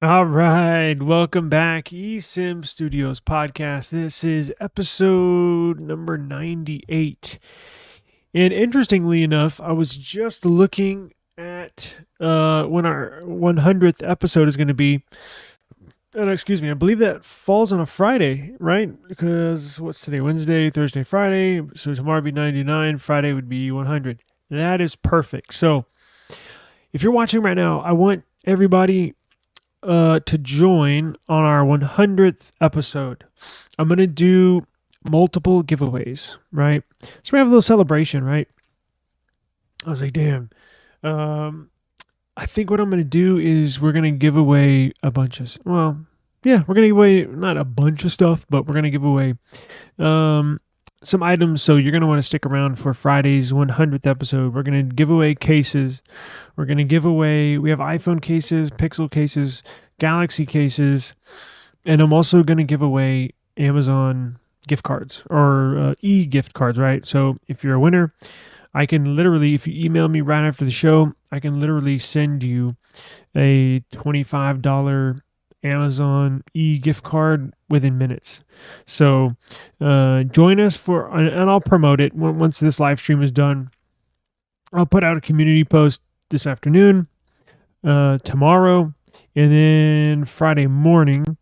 All right, welcome back, eSIM Studios podcast. This is episode number 98. And interestingly enough, I was just looking at when our 100th episode is going to be. And excuse me, I believe that falls on a Friday, right? Because what's today? Wednesday, Thursday, Friday. So tomorrow would be 99. Friday would be 100. That is perfect. So if you're watching right now, I want everybody to join on our 100th episode. I'm going to do multiple giveaways, right? So we have a little celebration, right? I was like, damn. I think what I'm going to do is we're going to give away a bunch of, we're going to give away not a bunch of stuff, but we're going to give away some items. So you're going to want to stick around for Friday's 100th episode. We're going to give away cases. We're going to give away, we have iPhone cases, Pixel cases, Galaxy cases, and I'm also going to give away Amazon gift cards or e-gift cards, right? So if you're a winner, I can literally, if you email me right after the show, I can literally send you a $25 Amazon e-gift card within minutes. So join us for, and I'll promote it once this live stream is done. I'll put out a community post this afternoon, tomorrow, and then Friday morning.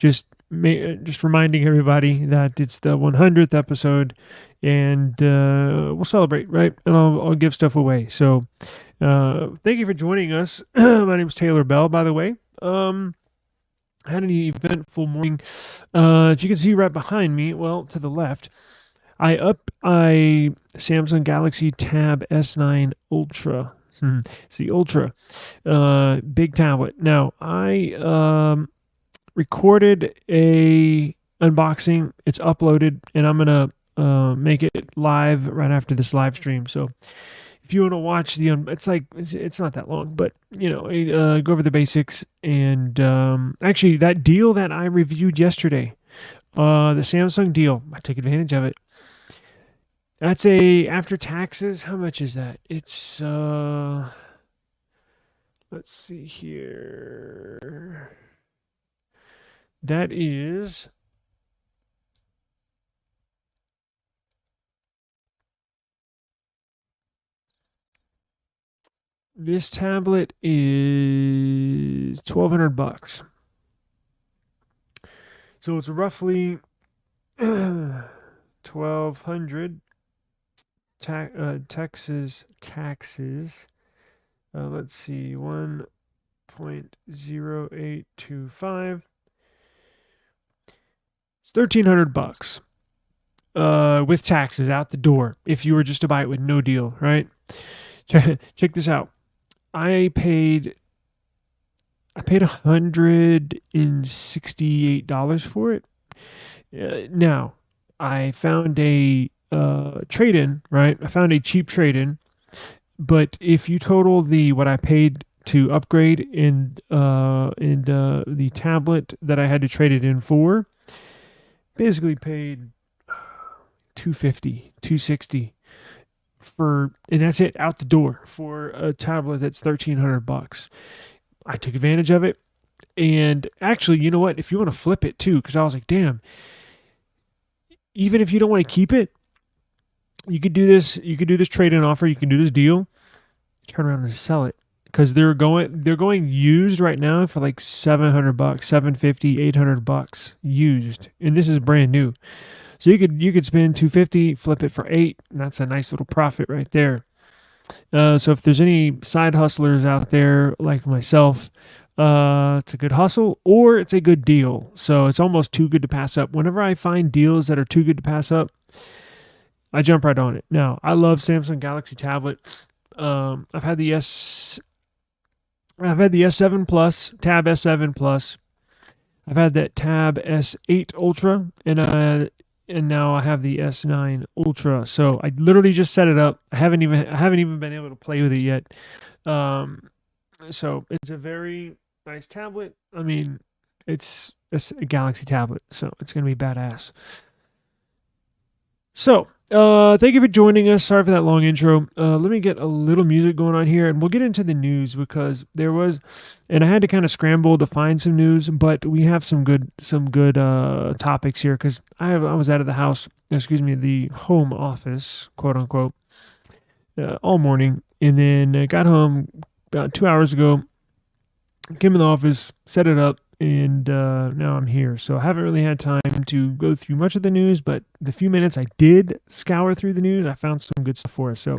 Just reminding everybody that it's the 100th episode, and we'll celebrate, right? And I'll give stuff away. So thank you for joining us. My name is Taylor Bell, by the way. Had an eventful morning. If you can see right behind me, well, to the left, I Samsung Galaxy Tab S9 Ultra. It's the Ultra, big tablet. Now I recorded a unboxing. It's uploaded, and I'm gonna make it live right after this live stream. So if you want to watch it's not that long, but go over the basics. And actually, that deal that I reviewed yesterday, the Samsung deal, I took advantage of it. That's after taxes. How much is that? It's let's see here. That is this tablet is $1,200. So it's roughly 1,200 taxes. Let's see, 1.0825. It's $1,300 with taxes out the door if you were just to buy it with no deal, right? Check this out. I paid $168 for it. Now, I found a trade-in, right? I found a cheap trade-in, but if you total what I paid to upgrade in the tablet that I had to trade it in for, basically paid $250, $260 for, and that's it out the door for a tablet that's $1,300. I took advantage of it, and actually, you know what? If you want to flip it too, because I was like, damn. Even if you don't want to keep it, you could do this. You could do this trade-in offer. You can do this deal. Turn around and sell it, because they're going used right now for like $700, $750, $800 used, and this is brand new. So you could spend $250, flip it for $8, and that's a nice little profit right there. So if there's any side hustlers out there like myself, it's a good hustle or it's a good deal. So it's almost too good to pass up. Whenever I find deals that are too good to pass up, I jump right on it. Now, I love Samsung Galaxy tablet. I've had the S7 Plus, Tab S7 Plus. I've had that Tab S8 Ultra, and now I have the S9 Ultra. So I literally just set it up. I haven't even been able to play with it yet. So it's a very nice tablet. I mean, it's a Galaxy tablet, so it's gonna be badass. So Thank you for joining us. Sorry for that long intro. Let me get a little music going on here, and we'll get into the news because and I had to kind of scramble to find some news, but we have some good topics here because I was out of the house, excuse me, the home office, quote unquote, all morning, and then got home about 2 hours ago. Came in the office, set it up, and now I'm here. So I haven't really had time to go through much of the news, but the few minutes I did scour through the news, I found some good stuff for us. So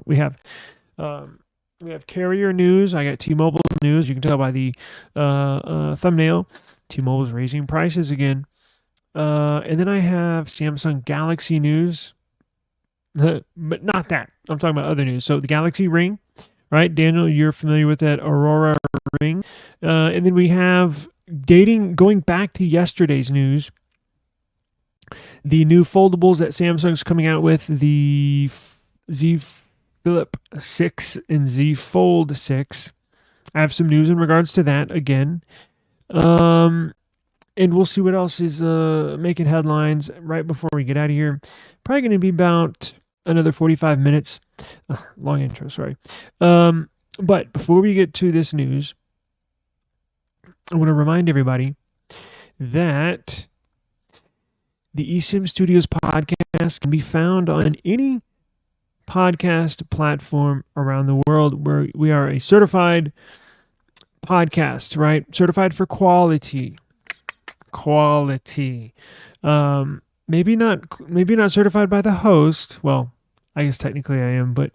um, we have carrier news. I got T-Mobile news. You can tell by the thumbnail. T-Mobile's raising prices again. And then I have Samsung Galaxy news, but not that. I'm talking about other news. So the Galaxy Ring, right? Daniel, you're familiar with that Aurora Ring. And then we have going back to yesterday's news, the new foldables that Samsung's coming out with, the Z Flip 6 and Z Fold 6. I have some news in regards to that again. And we'll see what else is making headlines right before we get out of here. Probably going to be about another 45 minutes. Long intro, sorry. But before we get to this news, I want to remind everybody that the eSIM Studios podcast can be found on any podcast platform around the world where we are a certified podcast, right? Certified for quality. Maybe not certified by the host. Well, I guess technically I am, but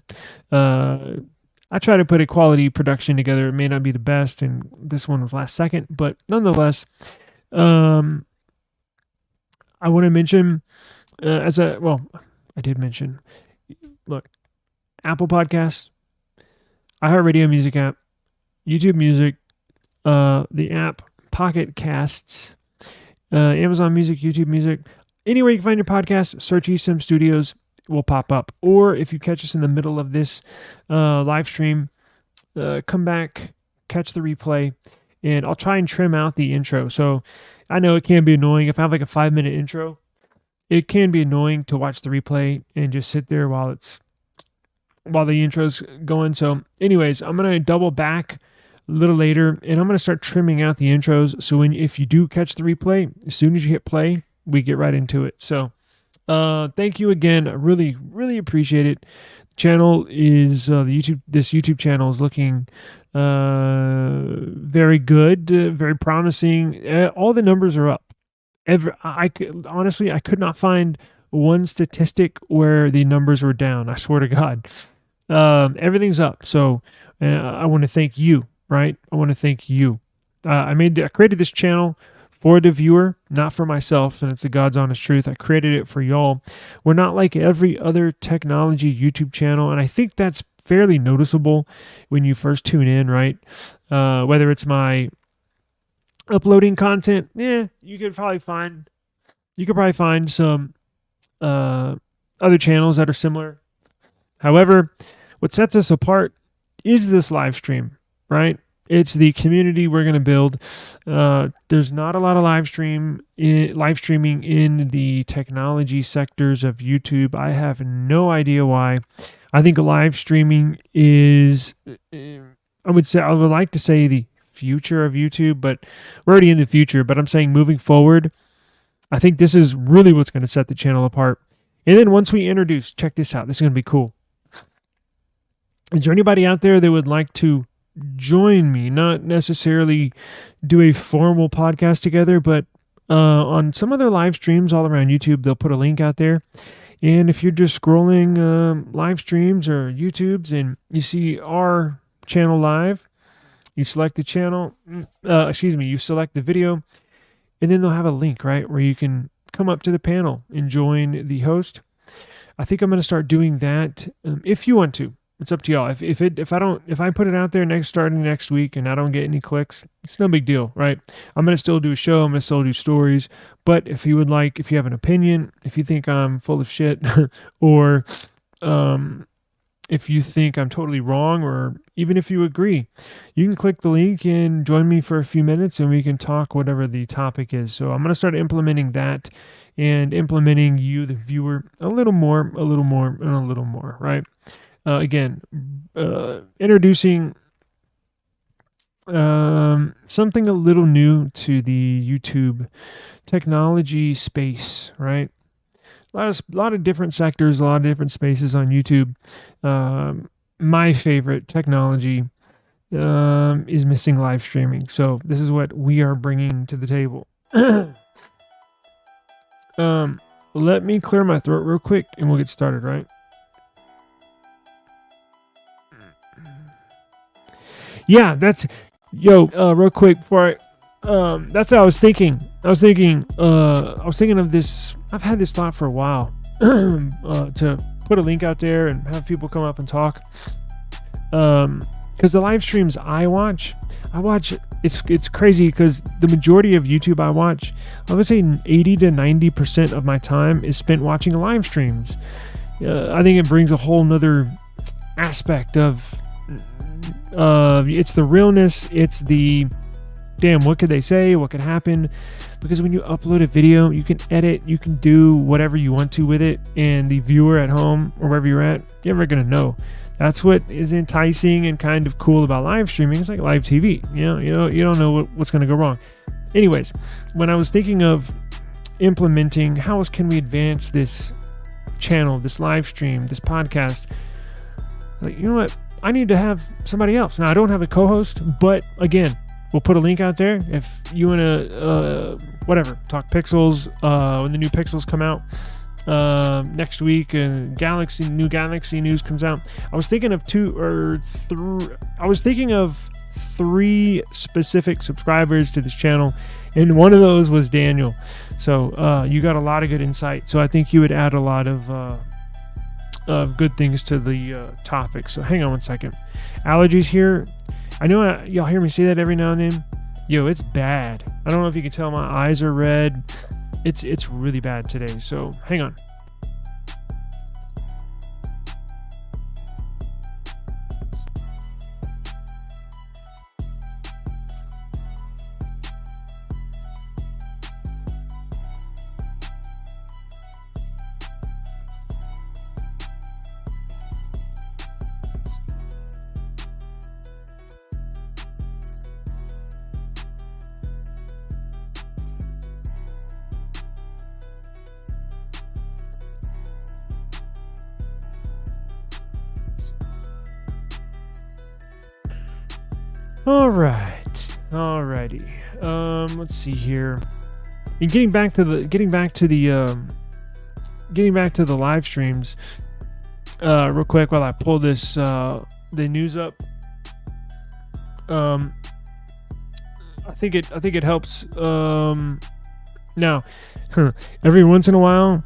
I try to put a quality production together. It may not be the best, and this one was last second, but nonetheless, I want to mention I did mention, look, Apple Podcasts, iHeartRadio Music app, YouTube Music, the app Pocket Casts, Amazon Music, YouTube Music. Anywhere you can find your podcast, search eSIM Studios, will pop up. Or if you catch us in the middle of this live stream, come back, catch the replay, and I'll try and trim out the intro. So I know it can be annoying. If I have like a 5-minute intro, it can be annoying to watch the replay and just sit there while the intro's going. So anyways, I'm going to double back a little later, and I'm going to start trimming out the intros. So if you do catch the replay, as soon as you hit play, we get right into it. So thank you again. I really, really appreciate it. Channel is this YouTube channel is looking very good, very promising. All the numbers are up. I could not find one statistic where the numbers were down. I swear to God, everything's up. So I want to thank you. Right? I want to thank you. I created this channel for the viewer, not for myself, and it's the God's honest truth. I created it for y'all. We're not like every other technology YouTube channel, and I think that's fairly noticeable when you first tune in, right? Whether it's my uploading content, you could probably find some other channels that are similar. However, what sets us apart is this live stream, right? It's the community we're going to build. There's not a lot of live streaming in the technology sectors of YouTube. I have no idea why. I think live streaming is, I would like to say the future of YouTube, but we're already in the future. But I'm saying moving forward, I think this is really what's going to set the channel apart. And then once we introduce, check this out. This is going to be cool. Is there anybody out there that would like to join me, not necessarily do a formal podcast together, but on some other live streams all around YouTube, they'll put a link out there. And if you're just scrolling live streams or YouTubes and you see our channel live, you select the channel, you select the video, and then they'll have a link, right, where you can come up to the panel and join the host. I think I'm going to start doing that if you want to. It's up to y'all. If I put it out there starting next week and I don't get any clicks, it's no big deal, right? I'm gonna still do a show. I'm gonna still do stories. But if you have an opinion, if you think I'm full of shit, or if you think I'm totally wrong, or even if you agree, you can click the link and join me for a few minutes and we can talk whatever the topic is. So I'm going to start implementing that and implementing you, the viewer, a little more, and a little more, right? Again, introducing something a little new to the YouTube technology space, right? A lot of different sectors, a lot of different spaces on YouTube. My favorite technology is missing live streaming. So this is what we are bringing to the table. Let me clear my throat real quick and we'll get started, right? Yeah, that's real quick before that's what I was thinking. I was thinking of this. I've had this thought for a while to put a link out there and have people come up and talk. Because the live streams I watch, it's crazy because the majority of YouTube I watch, I would say 80 to 90% of my time is spent watching live streams. I think it brings a whole nother aspect of it's the realness, it's the damn, what could they say, what could happen, because when you upload a video, you can edit, you can do whatever you want to with it, and the viewer at home or wherever you're at, you're never gonna know. That's what is enticing and kind of cool about live streaming. It's like live TV. You don't know what's going to go wrong. Anyways, when I was thinking of implementing how else can we advance this channel, this live stream, this podcast, like, you know what? I need to have somebody else. Now, I don't have a co-host, but again, we'll put a link out there if you want to, talk Pixels when the new Pixels come out. Next week, new Galaxy news comes out. I was thinking of three specific subscribers to this channel, and one of those was Daniel. So you got a lot of good insight. So I think you would add a lot of good things to the topic. So hang on one second. Allergies here. I know y'all hear me say that every now and then. Yo, it's bad. I don't know if you can tell my eyes are red. It's really bad today, so hang on. Alrighty. Let's see here. And getting back to the live streams, real quick while I pull this the news up. I think it helps. Now, every once in a while,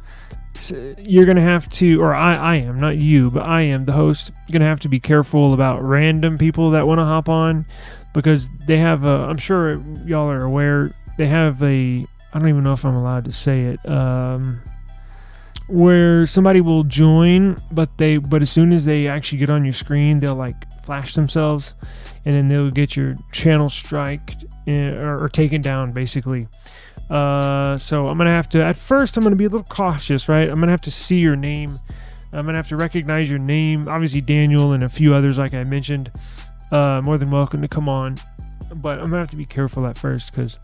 you're gonna have to, or I am, not you, but I am the host, gonna have to be careful about random people that want to hop on, because they have I'm sure y'all are aware, they have I don't even know if I'm allowed to say it, where somebody will join, but as soon as they actually get on your screen, they'll like flash themselves, and then they'll get your channel striked or taken down, basically. So I'm gonna have to, at first I'm gonna be a little cautious, right? I'm gonna have to see your name, I'm gonna have to recognize your name. Obviously Daniel and a few others, like I mentioned, more than welcome to come on, but I'm gonna have to be careful at first, because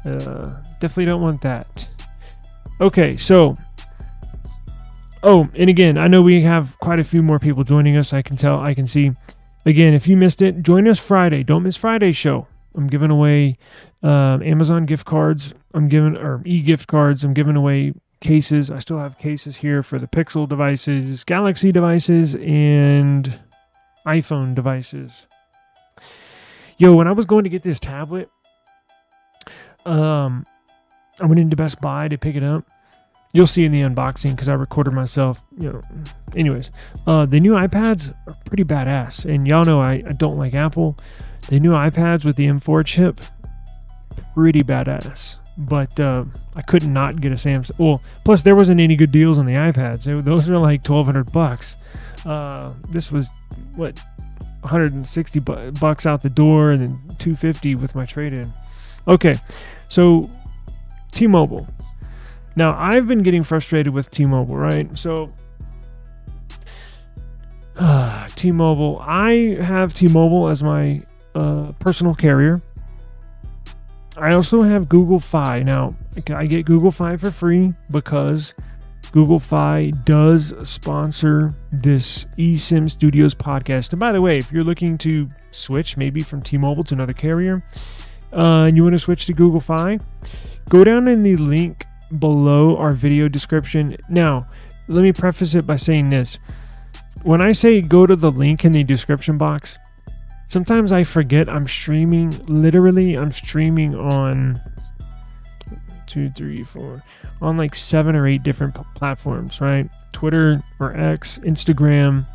definitely don't want that. Okay, so and again, I know we have quite a few more people joining us. I can see. Again, if you missed it, join us Friday. Don't miss Friday's show. I'm giving away Amazon gift cards. E-gift cards. I'm giving away cases. I still have cases here for the Pixel devices, Galaxy devices, and iPhone devices. Yo, when I was going to get this tablet, I went into Best Buy to pick it up. You'll see in the unboxing because I recorded myself. Anyways, the new iPads are pretty badass, and y'all know I don't like Apple. The new iPads with the M4 chip, pretty badass. but I could not get a Samsung. Well, plus there wasn't any good deals on the iPads. Those were like $1,200. This was what, $160 out the door, and then $250 with my trade-in. Okay, so T-Mobile. Now I've been getting frustrated with T-Mobile, right? So T-Mobile. I have T-Mobile as my personal carrier. I also have Google Fi. Now, I get Google Fi for free because Google Fi does sponsor this eSIM Studios podcast. And by the way, if you're looking to switch maybe from T-Mobile to another carrier, and you want to switch to Google Fi, go down in the link below our video description. Now, let me preface it by saying this. When I say go to the link in the description box, sometimes I forget I'm streaming. Literally, I'm streaming on 2, 3, 4, on like 7 or 8 different platforms, right? Twitter or X, Instagram,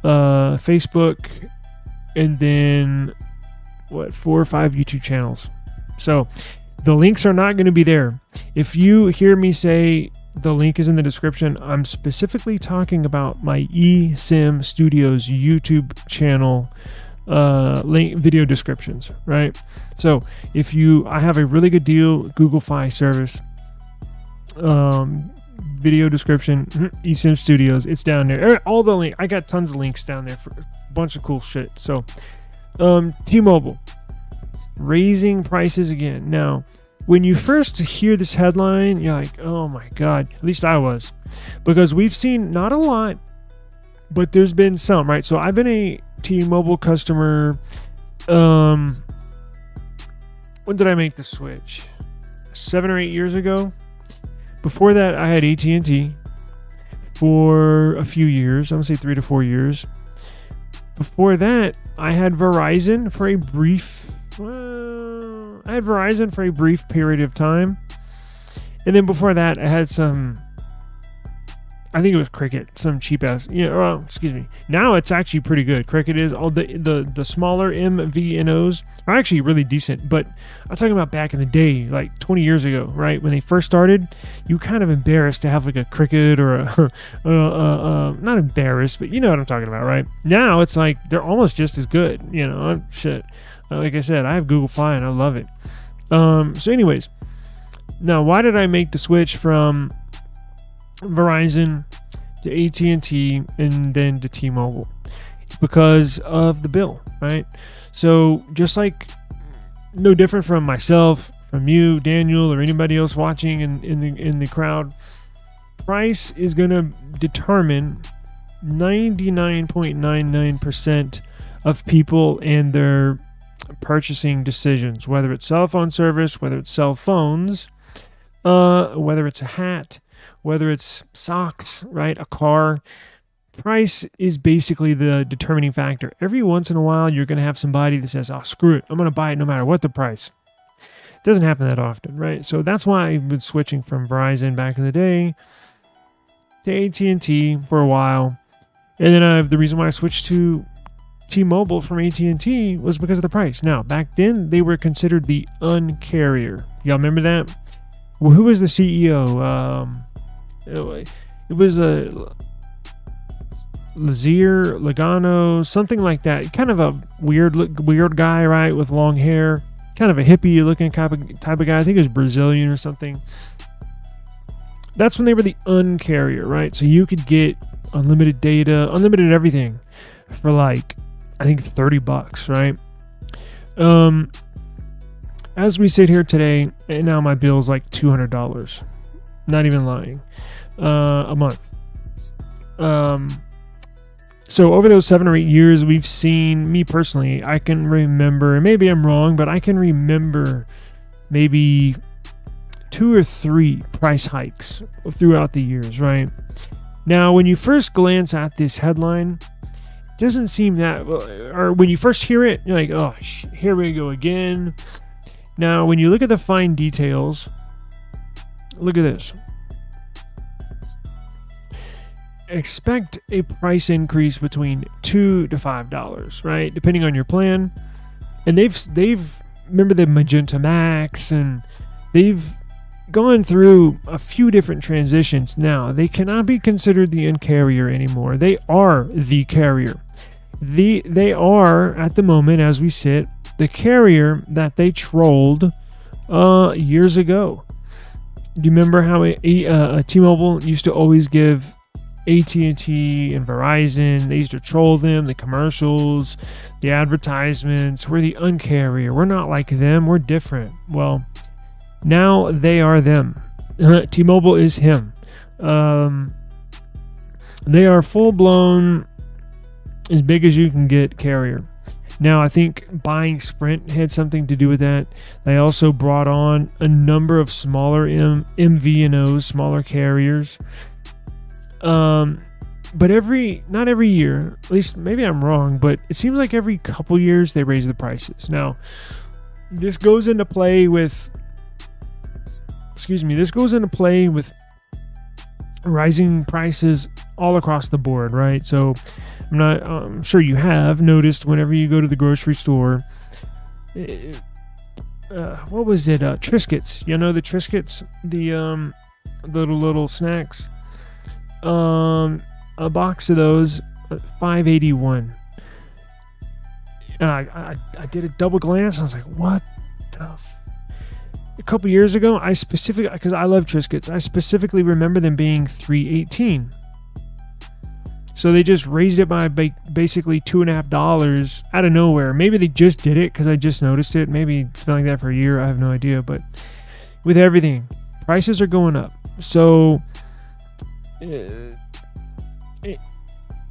Facebook, and then 4 or 5 YouTube channels. So the links are not going to be there. If you hear me say the link is in the description, I'm specifically talking about my eSIM Studios YouTube channel link video descriptions, right? So if I have a really good deal, Google Fi service, video description, eSIM Studios, it's down there. All the link, I got tons of links down there for a bunch of cool shit. So T-Mobile raising prices again. Now, when you first hear this headline, you're like, oh my God, at least I was, because we've seen not a lot, but there's been some, right? So I've been a T-Mobile customer. When did I make the switch? 7 or 8 years ago. Before that, I had AT&T for a few years. I'm gonna say 3 to 4 years. Before that, I had Verizon for a brief. Period of time, and then before that, I had some. I think it was Cricket, some cheap ass. Excuse me. Now it's actually pretty good. Cricket is all the smaller MVNOs are actually really decent. But I'm talking about back in the day, like 20 years ago, right? When they first started, you were kind of embarrassed to have like a Cricket or a not embarrassed, but you know what I'm talking about, right? Now it's like they're almost just as good. Shit. Like I said, I have Google Fi and I love it. So anyways, now why did I make the switch from Verizon to AT&T and then to T-Mobile? Because of the bill, right? So just like no different from myself, from you, Daniel, or anybody else watching in the crowd, price is going to determine 99.99% of people and their purchasing decisions, whether it's cell phone service, whether it's cell phones, whether it's a hat, whether it's socks, right? A car. Price is basically the determining factor. Every once in a while, you're going to have somebody that says, oh, screw it, I'm going to buy it no matter what the price. It doesn't happen that often, right? So that's why I've been switching from Verizon back in the day to AT&T for a while. And then the reason why I switched to T-Mobile from AT&T was because of the price. Now, back then, they were considered the uncarrier. Y'all remember that? Well, who was the CEO? It was a Lazier, Logano, something like that. Kind of a weird guy, right, with long hair. Kind of a hippie-looking type of guy. I think it was Brazilian or something. That's when they were the uncarrier, right? So you could get unlimited data, unlimited everything for like, I think $30, right? As we sit here today, and now my bill is like $200. Not even lying. A month. So over those 7 or 8 years, we've seen, me personally, I can remember, and maybe I'm wrong, but I can remember maybe 2 or 3 price hikes throughout the years, right? Now, when you first glance at this headline, it doesn't seem that, or when you first hear it, you're like, oh, here we go again. Now, when you look at the fine details, look at this. Expect a price increase between $2 to $5, right? Depending on your plan. And they've remember the Magenta Max and they've gone through a few different transitions now. They cannot be considered the Un-carrier anymore. They are the carrier. They are, at the moment as we sit, the carrier that they trolled years ago. Do you remember how T-Mobile used to always give AT&T and Verizon, they used to troll them, the commercials, the advertisements? We're the Un-carrier. We're not like them. We're different. Well, now they are them. T-Mobile is him. They are full-blown, as big as you can get carrier. Now, I think buying Sprint had something to do with that. They also brought on a number of smaller MVNOs, smaller carriers. But not every year, at least maybe I'm wrong, but it seems like every couple years they raise the prices. Now, this goes into play with rising prices all across the board, right? So I'm sure you have noticed whenever you go to the grocery store, what was it? Triscuits. You know the Triscuits, the little snacks. A box of those, $5.81. And I did a double glance. I was like, what the a couple years ago, I specifically, because I love Triscuits, I specifically remember them being $3.18. So they just raised it by basically $2.50 out of nowhere. Maybe they just did it because I just noticed it. Maybe it's been like that for a year. I have no idea. But with everything, prices are going up. So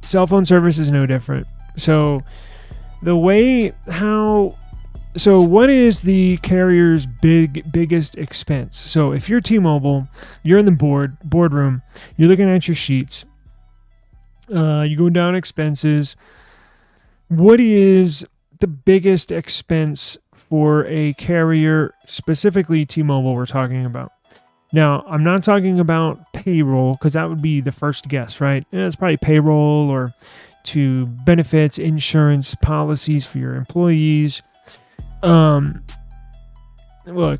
cell phone service is no different. So what is the carrier's biggest expense? So if you're T-Mobile, you're in the boardroom, you're looking at your sheets, you go down expenses. What is the biggest expense for a carrier, specifically T-Mobile we're talking about? Now, I'm not talking about payroll, because that would be the first guess, right? It's probably payroll or to benefits, insurance, policies for your employees. Look,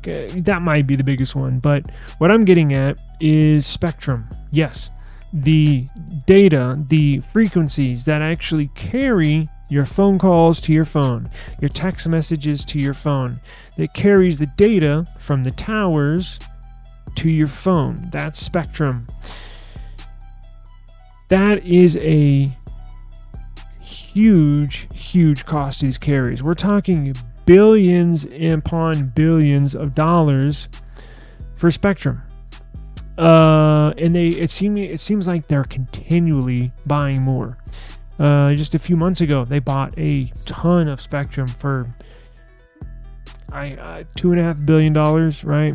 that might be the biggest one, but what I'm getting at is spectrum. Yes, the data, the frequencies that actually carry your phone calls to your phone, your text messages to your phone, that carries the data from the towers to your phone. That's spectrum. That is a huge cost to these carriers. We're talking billions upon billions of dollars for spectrum. And it seems like they're continually buying more. Just a few months ago, they bought a ton of spectrum for $2.5 billion, right?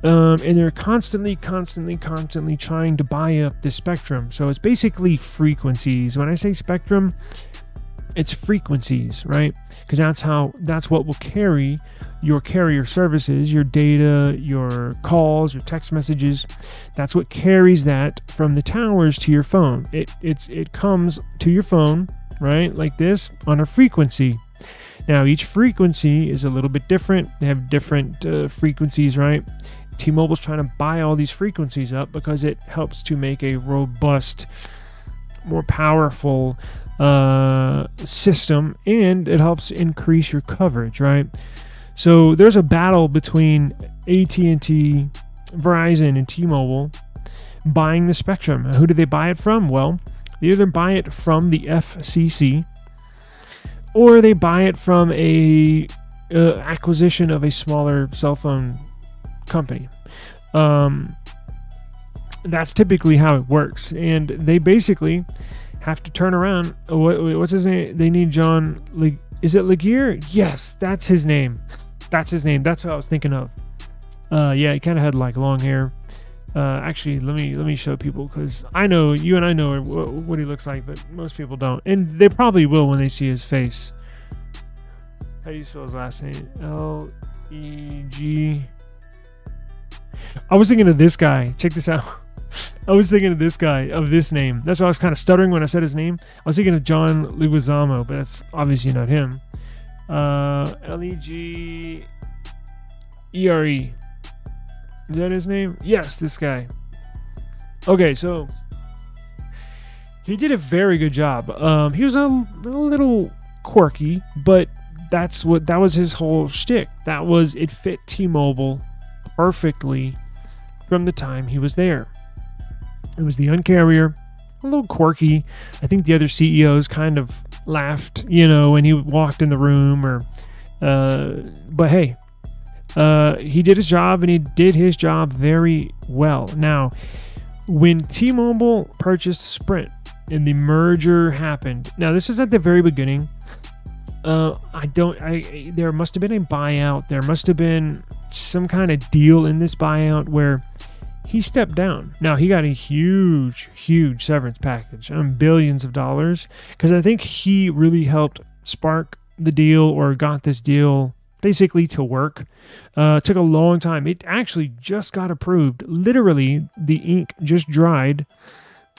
And they're constantly trying to buy up this spectrum. So it's basically frequencies. When I say spectrum, it's frequencies, right? Because that's what will carry your carrier services, your data, your calls, your text messages. That's what carries that from the towers to your phone. It comes to your phone, right? Like this, on a frequency. Now, each frequency is a little bit different. They have different frequencies, right? T-Mobile's trying to buy all these frequencies up because it helps to make a robust, more powerful system, and it helps increase your coverage, right? So there's a battle between AT&T, Verizon, and T-Mobile buying the spectrum. Who do they buy it from? Well, they either buy it from the FCC, or they buy it from a acquisition of a smaller cell phone company. That's typically how it works, and they basically have to turn around. What's his name? They need John. Is it Laguerre? Yes, that's his name. That's what I was thinking of. Yeah, he kind of had like long hair. Actually, let me show people, because I know you and I know what he looks like, but most people don't, and they probably will when they see his face. How do you spell his last name? Leg. I was thinking of this guy. Check this out. I was thinking of this guy, of this name. That's why I was kind of stuttering when I said his name. I was thinking of John Leguizamo, but that's obviously not him. Legere. Is that his name? Yes, this guy. Okay, so he did a very good job. He was a little quirky, but that was his whole shtick. It fit T-Mobile perfectly from the time he was there. It was the uncarrier, a little quirky. I think the other CEOs kind of laughed, when he walked in the room, but hey, he did his job, and he did his job very well. Now, when T-Mobile purchased Sprint and the merger happened, now this is at the very beginning. There must have been a buyout. There must have been some kind of deal in this buyout where he stepped down. Now, he got a huge, huge severance package, billions of dollars, because I think he really helped spark the deal, or got this deal basically to work. Took a long time. It actually just got approved. Literally, the ink just dried.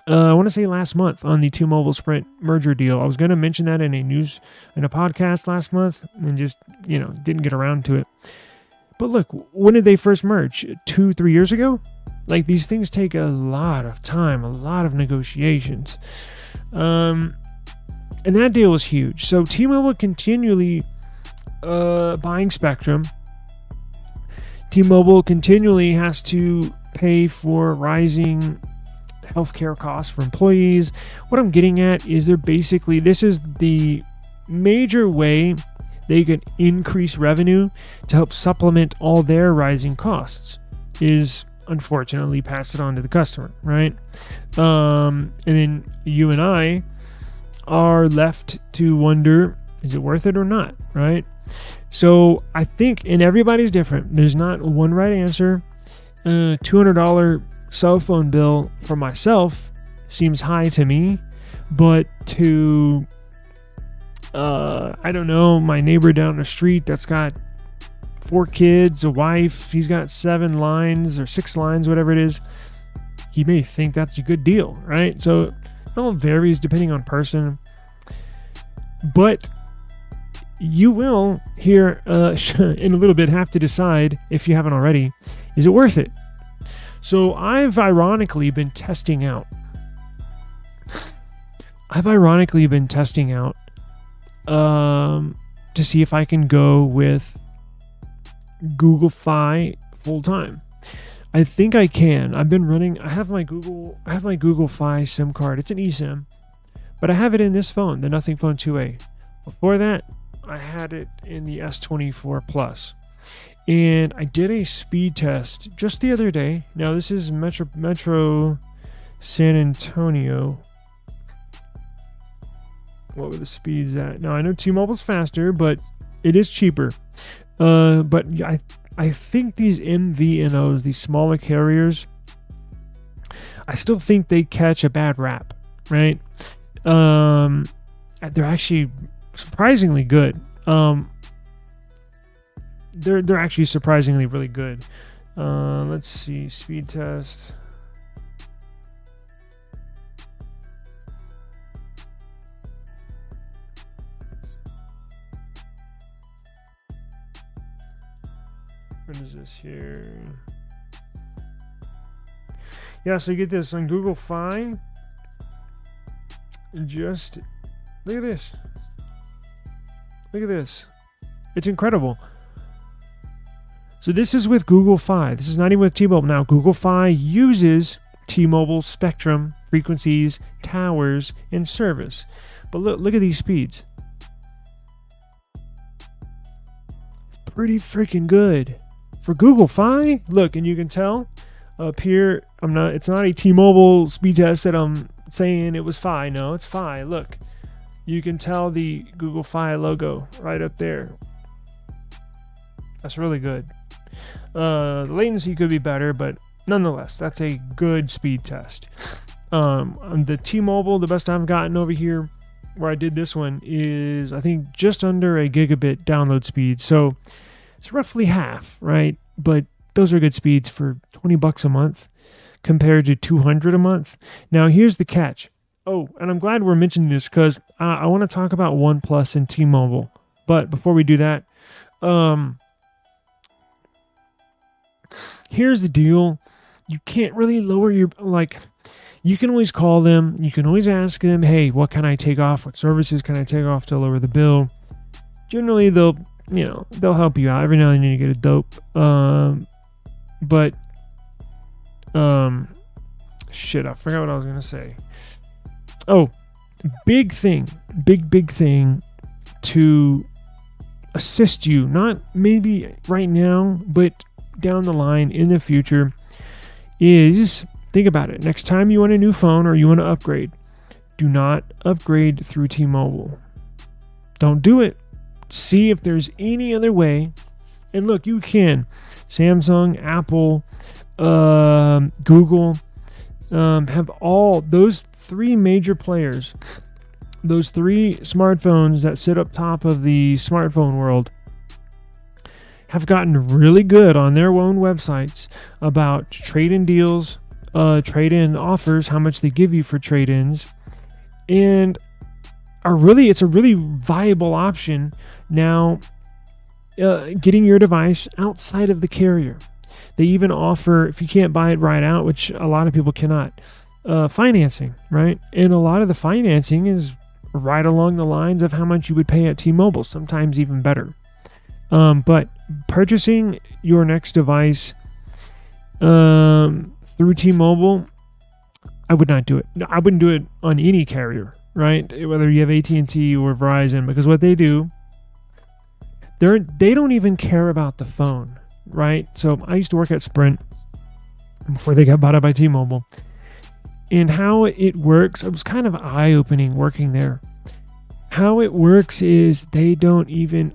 I want to say last month on the T-Mobile Sprint merger deal. I was going to mention that in a podcast last month, and just, didn't get around to it. But look, when did they first merge? 2-3 years ago? Like, these things take a lot of time, a lot of negotiations. And that deal was huge. So T-Mobile continually buying spectrum. T-Mobile continually has to pay for rising healthcare costs for employees. What I'm getting at is this is the major way they can increase revenue to help supplement all their rising costs, is unfortunately pass it on to the customer, right? And then you and I are left to wonder, is it worth it or not, right? So I think, and everybody's different. There's not one right answer. $200 cell phone bill for myself seems high to me, but to I don't know, my neighbor down the street that's got 4 kids, a wife, he's got 7 lines or 6 lines, whatever it is, he may think that's a good deal, right? So it all varies depending on person. But you will here in a little bit have to decide, if you haven't already, is it worth it? So I've ironically been testing out to see if I can go with Google Fi full time. I think I can. I have my Google Fi SIM card. It's an eSIM, but I have it in this phone, the Nothing Phone 2A. Before that, I had it in the S24 Plus. And I did a speed test just the other day. Now, this is Metro San Antonio. What were the speeds at? Now, I know T-Mobile's faster, but it is cheaper. But I think these MVNOs, these smaller carriers, I still think they catch a bad rap, right? They're actually surprisingly good. They're actually surprisingly really good. Let's see, speed test. What is this here? Yeah, so you get this on Google Fi. Just look at this. Look at this. It's incredible. So this is with Google Fi. This is not even with T-Mobile. Now, Google Fi uses T-Mobile spectrum, frequencies, towers, and service. But look at these speeds. It's pretty freaking good. For Google Fi, look, and you can tell up here, it's not a T-Mobile speed test that I'm saying it was Fi. No, it's Fi. Look, you can tell the Google Fi logo right up there. That's really good. The latency could be better, but nonetheless, that's a good speed test. On the T-Mobile, the best I've gotten over here where I did this one is, I think, just under a gigabit download speed. So it's roughly half, right? But those are good speeds for $20 a month compared to $200 a month. Now, here's the catch. Oh, and I'm glad we're mentioning this because I want to talk about OnePlus and T-Mobile. But before we do that, here's the deal. You can't really lower your, you can always call them. You can always ask them, hey, what can I take off? What services can I take off to lower the bill? Generally, they'll help you out. Every now and then you get a dope. Shit, I forgot what I was going to say. Oh, big thing to assist you, not maybe right now, but down the line in the future, is, think about it. Next time you want a new phone or you want to upgrade, do not upgrade through T-Mobile. Don't do it. See if there's any other way. And look, you can. Samsung, Apple, Google have all those three major players, those three smartphones that sit up top of the smartphone world, have gotten really good on their own websites about trade-in deals, trade-in offers, how much they give you for trade-ins, and it's a really viable option now, getting your device outside of the carrier. They even offer, if you can't buy it right out, which a lot of people cannot, financing, right? And a lot of the financing is right along the lines of how much you would pay at T-Mobile, sometimes even better. But purchasing your next device through T-Mobile, I would not do it. I wouldn't do it on any carrier, right? Whether you have AT&T or Verizon, because what they do, they don't even care about the phone, right? So I used to work at Sprint before they got bought up by T-Mobile. And how it works, it was kind of eye-opening working there. How it works is they don't even,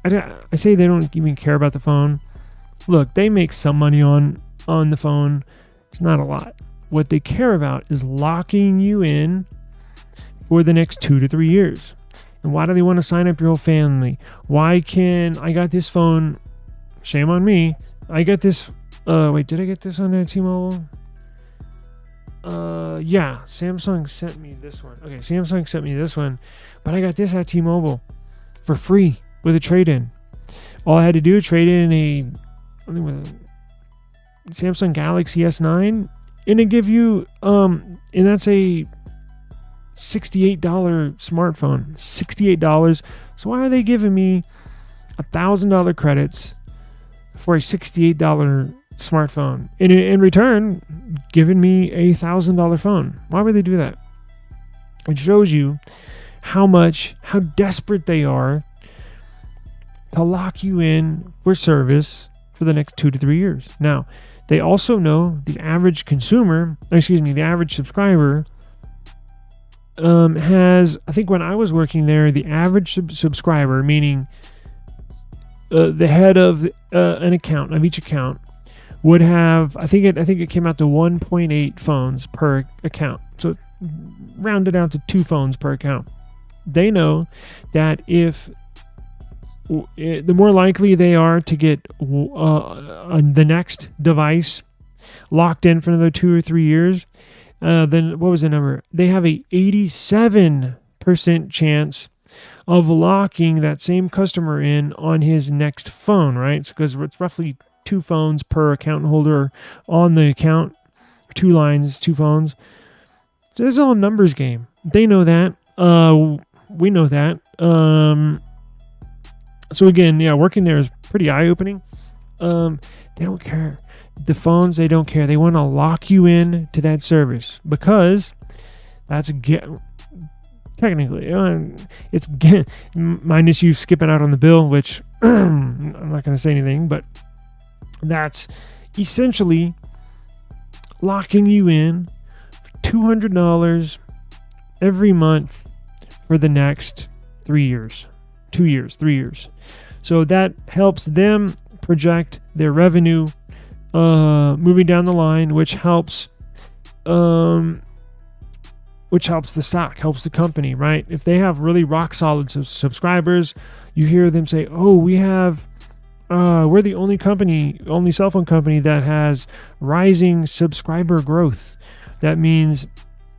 I say they don't even care about the phone. Look, they make some money on the phone. It's not a lot. What they care about is locking you in for the next 2 to 3 years. And why do they want to sign up your whole family? I got this phone, shame on me. I got this, did I get this on T-Mobile? Yeah, Samsung sent me this one. Okay, Samsung sent me this one, but I got this at T-Mobile for free with a trade-in. All I had to do was trade in a Samsung Galaxy S9, and it give you, and that's a $68 smartphone. $68. So why are they giving me $1,000 credits for a $68 smartphone, and in return giving me a $1,000 phone? Why would they do that? It shows you how desperate they are to lock you in for service for the next 2 to 3 years. Now, they also know the average subscriber has, I think when I was working there, the average subscriber, meaning the head of an account, of each account, would have, I think it came out to 1.8 phones per account. So rounded out to 2 phones per account. They know that the more likely they are to get the next device locked in for another 2 or 3 years, then what was the number? They have a 87% chance of locking that same customer in on his next phone, right? Because it's roughly 2 phones per account holder on the account, 2 lines, 2 phones. So this is all a numbers game. They know that. We know that. So again, yeah, working there is pretty eye-opening. They don't care. The phones, they don't care. They want to lock you in to that service because that's technically it's minus you skipping out on the bill, which I'm not going to say anything, but that's essentially locking you in for $200 every month for the next 3 years. 2 years, 3 years. So that helps them project their revenue moving down the line, which helps the stock, helps the company, right? If they have really rock solid subscribers, you hear them say, "Oh, we're the only cell phone company that has rising subscriber growth." That means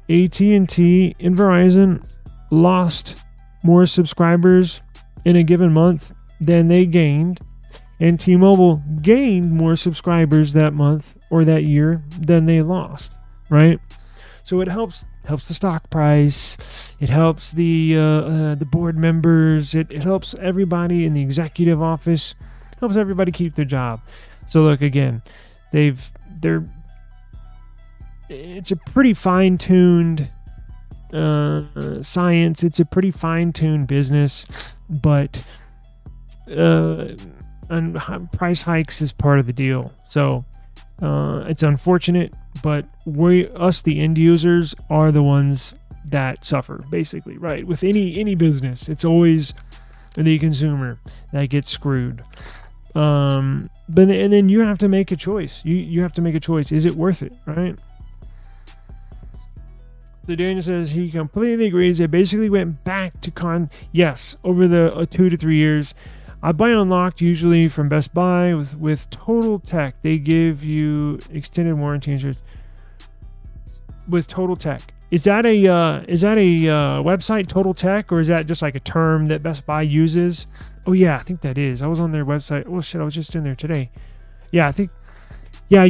AT&T and Verizon lost more subscribers in a given month than they gained, And T-Mobile gained more subscribers that month or that year than they lost, right? So it helps the stock price. It helps the board members. It helps everybody in the executive office. It helps everybody keep their job. So look, again, it's a pretty fine-tuned science. It's a pretty fine-tuned business, but and price hikes is part of the deal. So it's unfortunate, but us, the end users, are the ones that suffer, basically, right? With any business, it's always the consumer that gets screwed. And then you have to make a choice. You have to make a choice. Is it worth it, right? So Daniel says he completely agrees. They basically went back to yes, over the 2 to 3 years. I buy unlocked usually from Best Buy with Total Tech. They give you extended warranty insurance with Total Tech. Is that a website, Total Tech, or is that just like a term that Best Buy uses? Oh yeah, I think that is. I was on their website. Oh shit, I was just in there today. Yeah, I think. Yeah,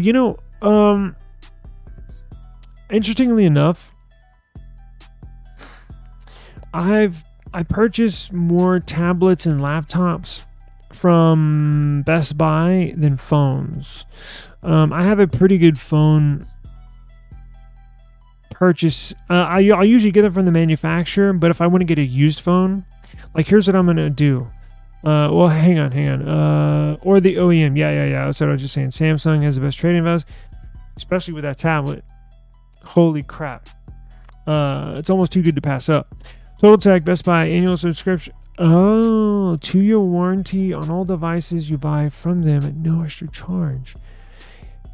interestingly enough, I purchase more tablets and laptops from Best Buy than phones. I have a pretty good phone purchase. I'll usually get it from the manufacturer, but if I want to get a used phone, like here's what I'm gonna do. Well, hang on. Or the OEM. Yeah. That's what I was just saying. Samsung has the best trading values, especially with that tablet. Holy crap! It's almost too good to pass up. Total Tech, Best Buy, annual subscription. Oh, 2-year warranty on all devices you buy from them at no extra charge.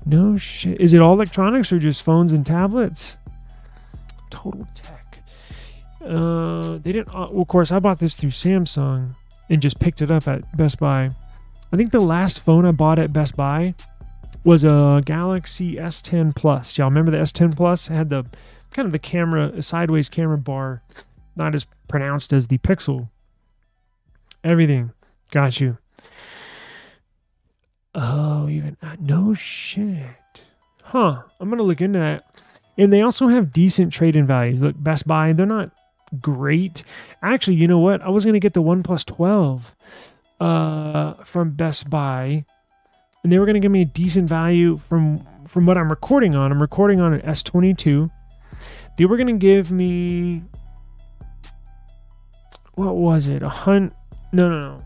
No shit. Is it all electronics or just phones and tablets? Total Tech. They didn't. Well, of course, I bought this through Samsung and just picked it up at Best Buy. I think the last phone I bought at Best Buy was a Galaxy S10 Plus. Y'all remember the S10 Plus? It had the kind of the camera, a sideways camera bar. Not as pronounced as the Pixel. Everything. Got you. Oh, even no shit. Huh. I'm going to look into that. And they also have decent trade-in values. Look, Best Buy, they're not great. Actually, you know what? I was going to get the OnePlus 12 from Best Buy. And they were going to give me a decent value from what I'm recording on. I'm recording on an S22. They were going to give me... What was it? No.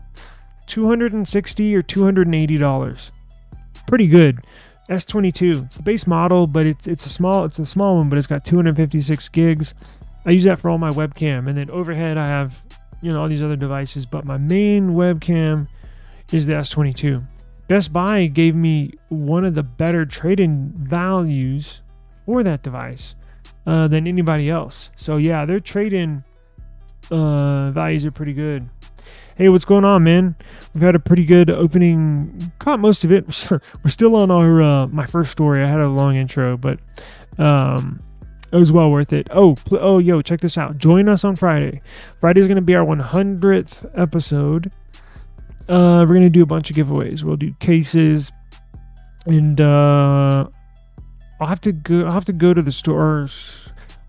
$260 or $280. Pretty good. S22. It's the base model, but it's a small one, but it's got 256 gigs. I use that for all my webcam, and then overhead I have all these other devices, but my main webcam is the S22. Best Buy gave me one of the better trade-in values for that device than anybody else. So yeah, their trade-in values are pretty good. Hey, what's going on, man? We've had a pretty good opening. Caught most of it. We're still on our my first story. I had a long intro, but it was well worth it. Yo, check this out. Join us on Friday. Friday's going to be our 100th episode. We're going to do a bunch of giveaways. We'll do cases, and I'll have to go to the stores.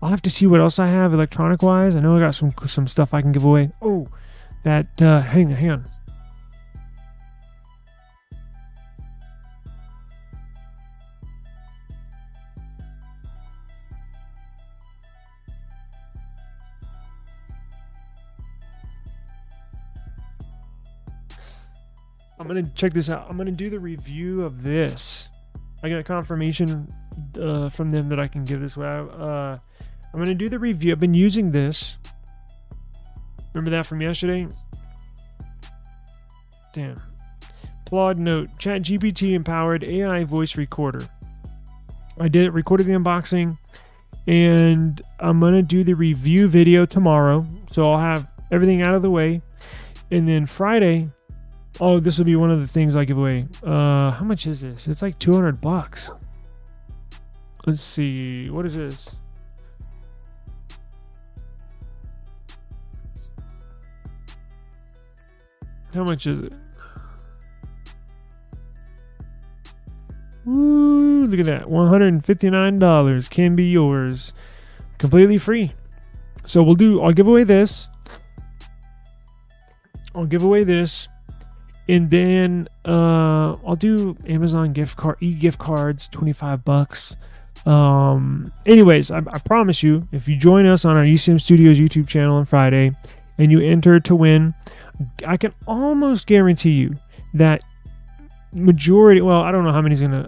I'll have to see what else I have electronic wise. I know I got some stuff I can give away. Oh, that hang on. I'm gonna check this out. I'm gonna do the review of this. I got a confirmation from them that I can give this away. I'm going to do the review. I've been using this. Remember that from yesterday? Damn. Claude Note. ChatGPT empowered AI voice recorder. I recorded the unboxing. And I'm going to do the review video tomorrow. So I'll have everything out of the way. And then Friday... Oh, this will be one of the things I give away. How much is this? It's like $200. Let's see. What is this? How much is it? Woo, look at that. $159 can be yours. Completely free. So I'll give away this. And then I'll do Amazon gift cards, $25. Anyways, I promise you, if you join us on our eSIM Studios YouTube channel on Friday and you enter to win, I can almost guarantee you that majority, well, I don't know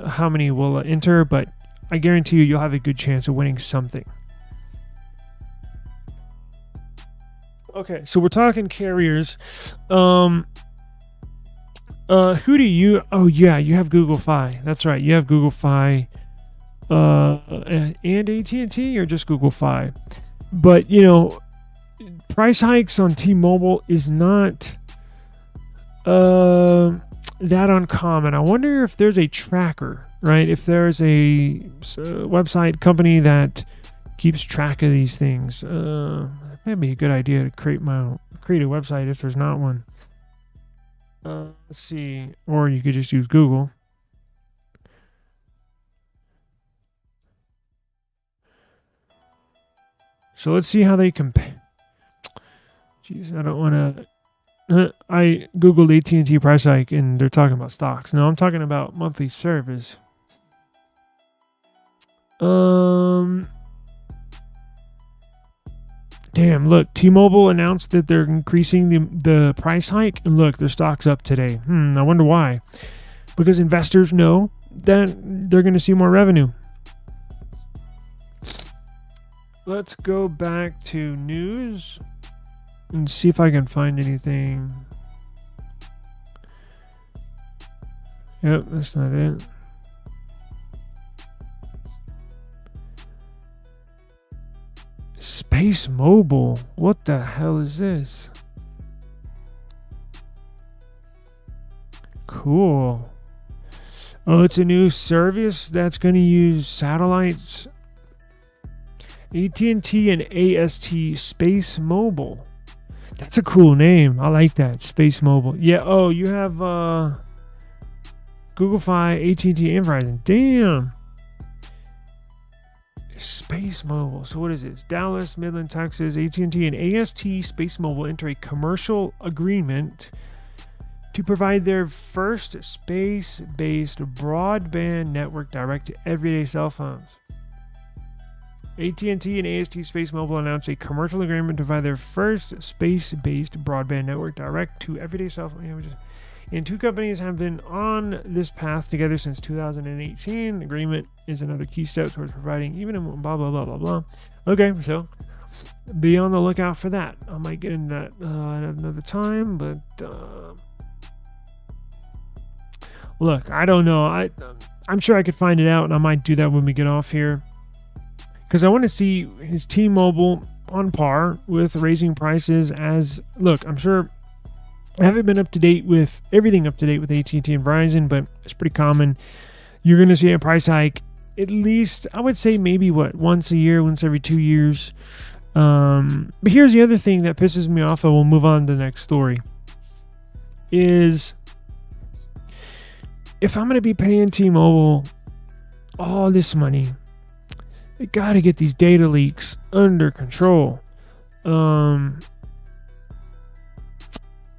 how many will enter, but I guarantee you'll have a good chance of winning something. Okay, so we're talking carriers. Who do you? Oh yeah, you have Google Fi. That's right, you have Google Fi. And AT&T, or just Google Fi. But price hikes on T-Mobile is not that uncommon. I wonder if there's a tracker, right? If there's a website company that keeps track of these things. That'd be a good idea to create a website if there's not one. Let's see. Or you could just use Google. So let's see how they compare. Jeez, I don't want to. I googled AT&T price hike and they're talking about stocks. No, I'm talking about monthly service. Damn, look, T-Mobile announced that they're increasing the price hike, and look, their stock's up today. I wonder why. Because investors know that they're going to see more revenue. Let's go back to news and see if I can find anything. Yep, that's not it. Space Mobile. What the hell is this? Cool. Oh, it's a new service that's going to use satellites. AT&T and AST Space Mobile. That's a cool name. I like that. Space Mobile. Yeah. Oh, you have Google Fi, AT&T, and Verizon. Damn. Space Mobile. So what is this? Dallas, Midland, Texas, AT&T, and AST Space Mobile enter a commercial agreement to provide their first space-based broadband network direct to everyday cell phones. AT&T and AST Space Mobile announced a commercial agreement to provide their first space-based broadband network direct to everyday cell phones. And two companies have been on this path together since 2018. The agreement is another key step towards providing even a blah, blah, blah, blah, blah. Okay, so be on the lookout for that. I might get into that at another time, but look, I don't know. I'm sure I could find it out, and I might do that when we get off here. Because I want to see his T-Mobile on par with raising prices as... Look, I'm sure... I haven't been up to date with everything with AT&T and Verizon, but it's pretty common. You're going to see a price hike at least, I would say maybe once a year, once every 2 years. But here's the other thing that pisses me off, and we'll move on to the next story, is if I'm going to be paying T-Mobile all this money, they got to get these data leaks under control.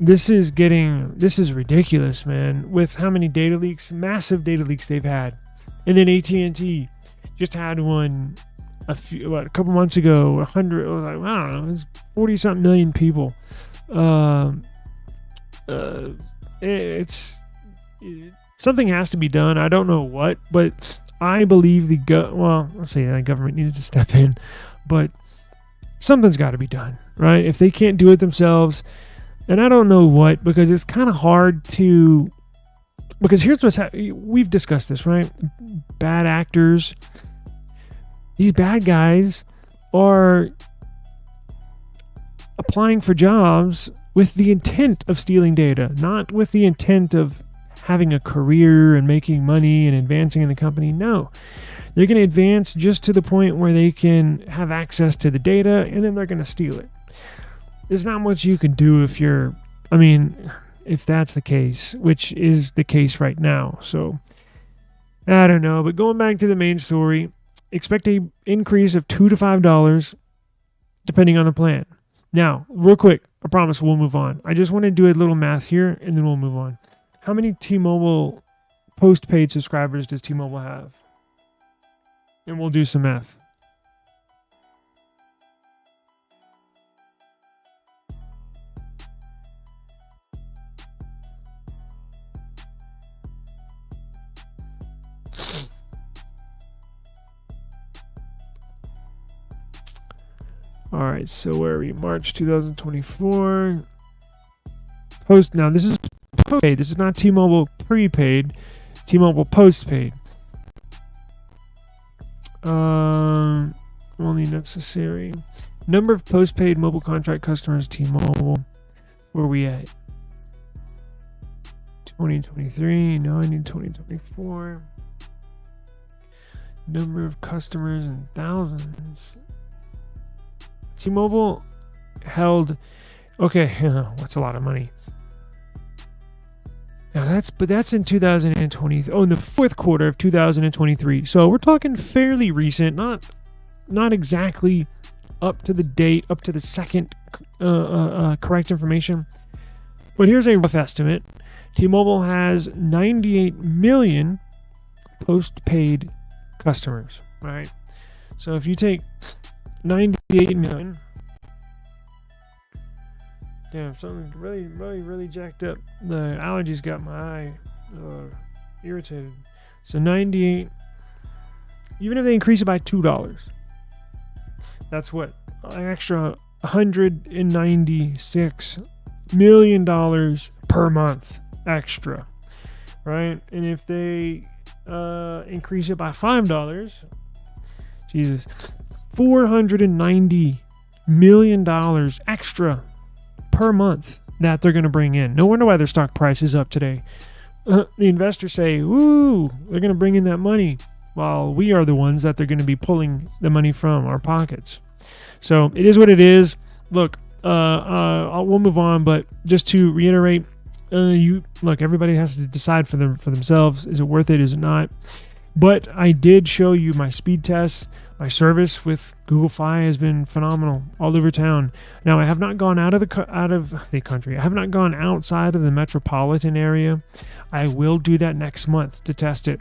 This is ridiculous, man, with how many data leaks, massive data leaks they've had. And then AT&T just had one a couple months ago, 100, I don't know, it was 40-something million people. Something has to be done. I don't know what, but I believe I'll say the government needs to step in, but something's got to be done, right? If they can't do it themselves, and I don't know what, because it's kind of hard to, because here's what's we've discussed this, right? Bad actors, these bad guys are applying for jobs with the intent of stealing data, not with the intent of having a career and making money and advancing in the company. No, they're going to advance just to the point where they can have access to the data, and then they're going to steal it. There's not much you can do if that's the case, which is the case right now. So I don't know, but going back to the main story, expect a increase of $2 to $5 depending on the plan. Now, real quick, I promise we'll move on. I just want to do a little math here and then we'll move on. How many T-Mobile postpaid subscribers does T-Mobile have? And we'll do some math. All right, so where are we? March 2024. Now this is postpaid. This is not T-Mobile prepaid. T-Mobile postpaid. Only necessary. Number of postpaid mobile contract customers, T-Mobile. Where are we at? 2023. No, I need 2024. Number of customers in thousands. T-Mobile held, okay, what's a lot of money? Now that's in 2020. Oh, in the fourth quarter of 2023. So we're talking fairly recent, not exactly up to the date, up to the second correct information. But here's a rough estimate. T-Mobile has 98 million postpaid customers, right? So if you take 98 million. Damn, something really jacked up. The allergies got my eye irritated. So 98. Even if they increase it by $2, that's what, an extra $196 million per month extra, right? And if they increase it by $5, Jesus, $490 million extra per month that they're going to bring in. No wonder why their stock price is up today. The investors say, "Ooh, they're going to bring in that money," while we are the ones that they're going to be pulling the money from our pockets. So it is what it is. Look, we'll move on, but just to reiterate, everybody has to decide for themselves. Is it worth it? Is it not? But I did show you my speed test. My service with Google Fi has been phenomenal all over town. Now, I have not gone out of the country. I have not gone outside of the metropolitan area. I will do that next month to test it.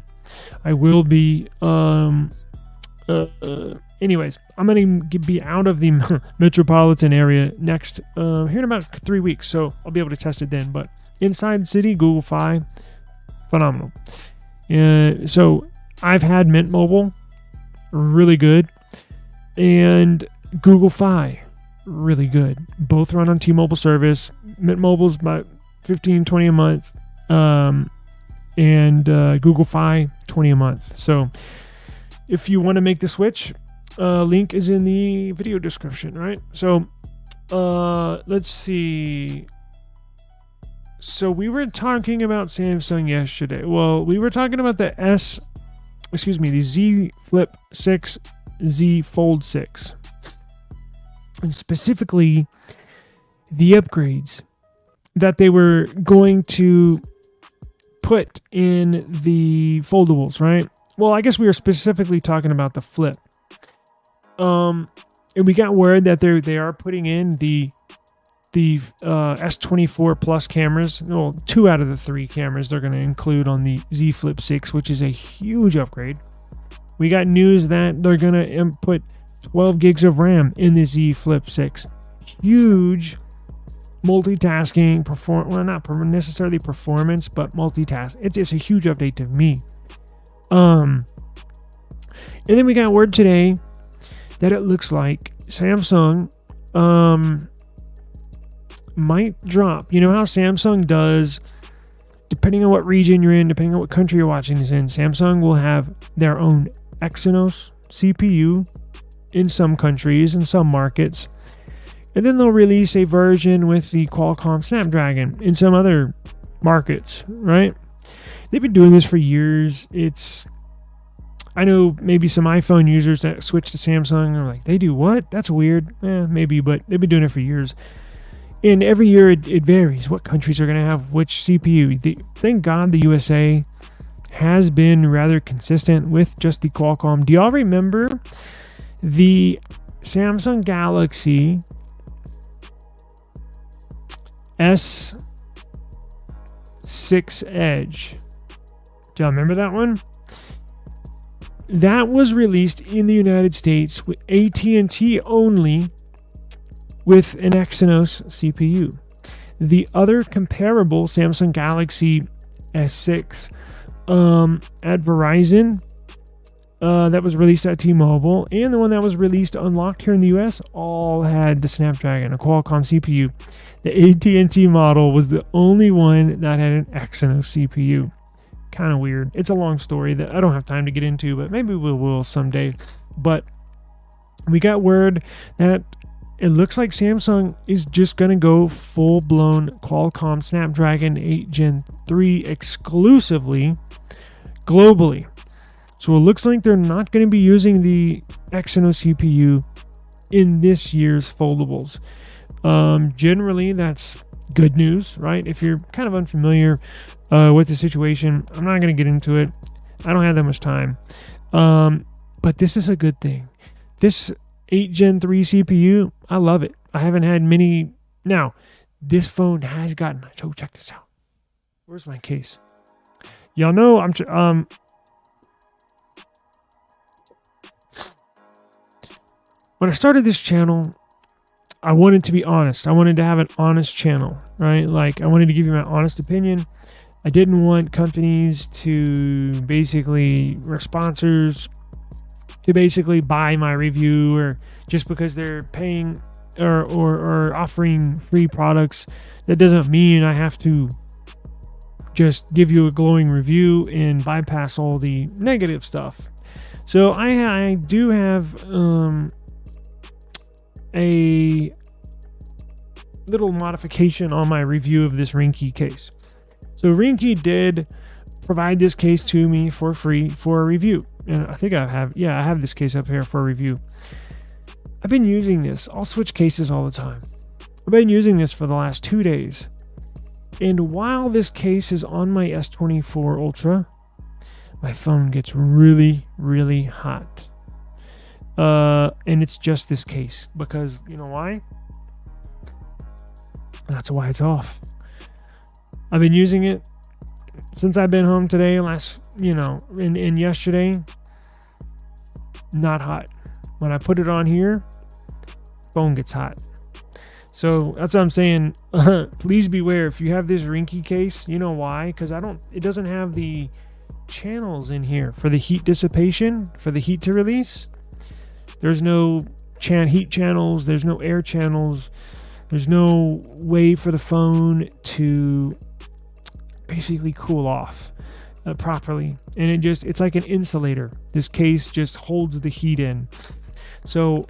I will be. Anyways, I'm going to be out of the metropolitan area next here in about 3 weeks, so I'll be able to test it then. But inside city, Google Fi, phenomenal. So I've had Mint Mobile. Really good, and Google Fi, really good. Both run on T-Mobile service. Mint Mobile's about $15-20 a month, and Google Fi $20 a month. So if you want to make the switch, link is in the video description, right? So let's see. So we were talking about Samsung yesterday. Well, we were talking about the the Z Flip 6, Z Fold 6. And specifically, the upgrades that they were going to put in the foldables, right? Well, I guess we were specifically talking about the Flip. And we got word that they are putting in the S24 Plus cameras. Well, 2 out of the 3 cameras they're going to include on the Z Flip 6, which is a huge upgrade. We got news that they're going to input 12 gigs of RAM in the Z Flip 6. Huge multitasking, not necessarily performance, but multitask. It's a huge update to me. And then we got word today that it looks like Samsung might drop. You know how Samsung does, depending on what region you're in, depending on what country you're watching this in, Samsung will have their own Exynos CPU in some countries, in some markets. And then they'll release a version with the Qualcomm Snapdragon in some other markets, right? They've been doing this for years. I know maybe some iPhone users that switch to Samsung are like, they do what? That's weird. Maybe, but they've been doing it for years. And every year it varies what countries are going to have which CPU. Thank God the USA has been rather consistent with just the Qualcomm. Do y'all remember the Samsung Galaxy S6 Edge? Do y'all remember that one? That was released in the United States with AT&T only with an Exynos CPU. The other comparable Samsung Galaxy S6 at Verizon that was released at T-Mobile, and the one that was released unlocked here in the US, all had the Snapdragon, a Qualcomm CPU. The AT&T model was the only one that had an Exynos CPU. Kind of weird. It's a long story that I don't have time to get into, but maybe we will someday. But we got word that it looks like Samsung is just going to go full-blown Qualcomm Snapdragon 8 Gen 3 exclusively globally. So it looks like they're not going to be using the Exynos CPU in this year's foldables. Generally, that's good news, right? If you're kind of unfamiliar with the situation, I'm not going to get into it. I don't have that much time. But this is a good thing. This 8 Gen 3 CPU, I love it. I haven't had many. Now, this phone has gotten, so check this out. Where's my case? Y'all know when I started this channel, I wanted to be honest. I wanted to have an honest channel, right? Like, I wanted to give you my honest opinion. I didn't want companies to basically, or sponsors to basically buy my review, or just because they're paying or offering free products. That doesn't mean I have to just give you a glowing review and bypass all the negative stuff. So I do have a little modification on my review of this Ringkey case. So Ringkey did provide this case to me for free for a review. And I think I have this case up here for a review. I've been using this. I'll switch cases all the time. I've been using this for the last 2 days. And while this case is on my S24 Ultra, my phone gets really, really hot. And it's just this case, because you know why? That's why it's off. I've been using it since I've been home today, and yesterday. Not hot. When I put it on here, phone gets hot. So that's what I'm saying. Please beware if you have this Ringkey case. You know why? Because it doesn't have the channels in here for the heat dissipation, for the heat to release. There's no heat channels. There's no air channels. There's no way for the phone to basically cool off properly. And it's like an insulator. This case just holds the heat in. So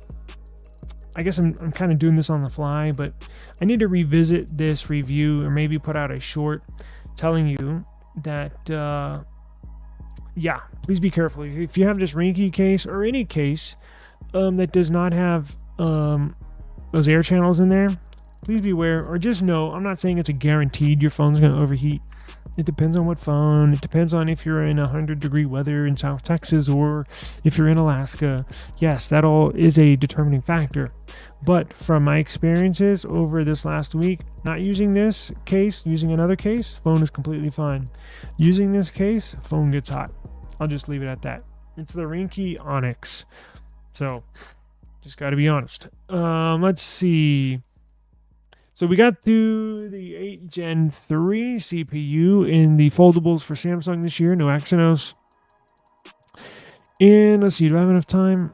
I guess I'm kind of doing this on the fly, but I need to revisit this review, or maybe put out a short telling you that, please be careful. If you have this Ringkey case, or any case that does not have those air channels in there, please beware, or just know, I'm not saying it's a guaranteed your phone's going to overheat. It depends on what phone. It depends on if you're in 100-degree weather in South Texas, or if you're in Alaska. Yes, that all is a determining factor. But from my experiences over this last week, not using this case, using another case, phone is completely fine. Using this case, phone gets hot. I'll just leave it at that. It's the Ringkey Onyx. So, just got to be honest. Let's see. So we got through the 8 Gen 3 CPU in the foldables for Samsung this year. No Exynos. And let's see, do I have enough time?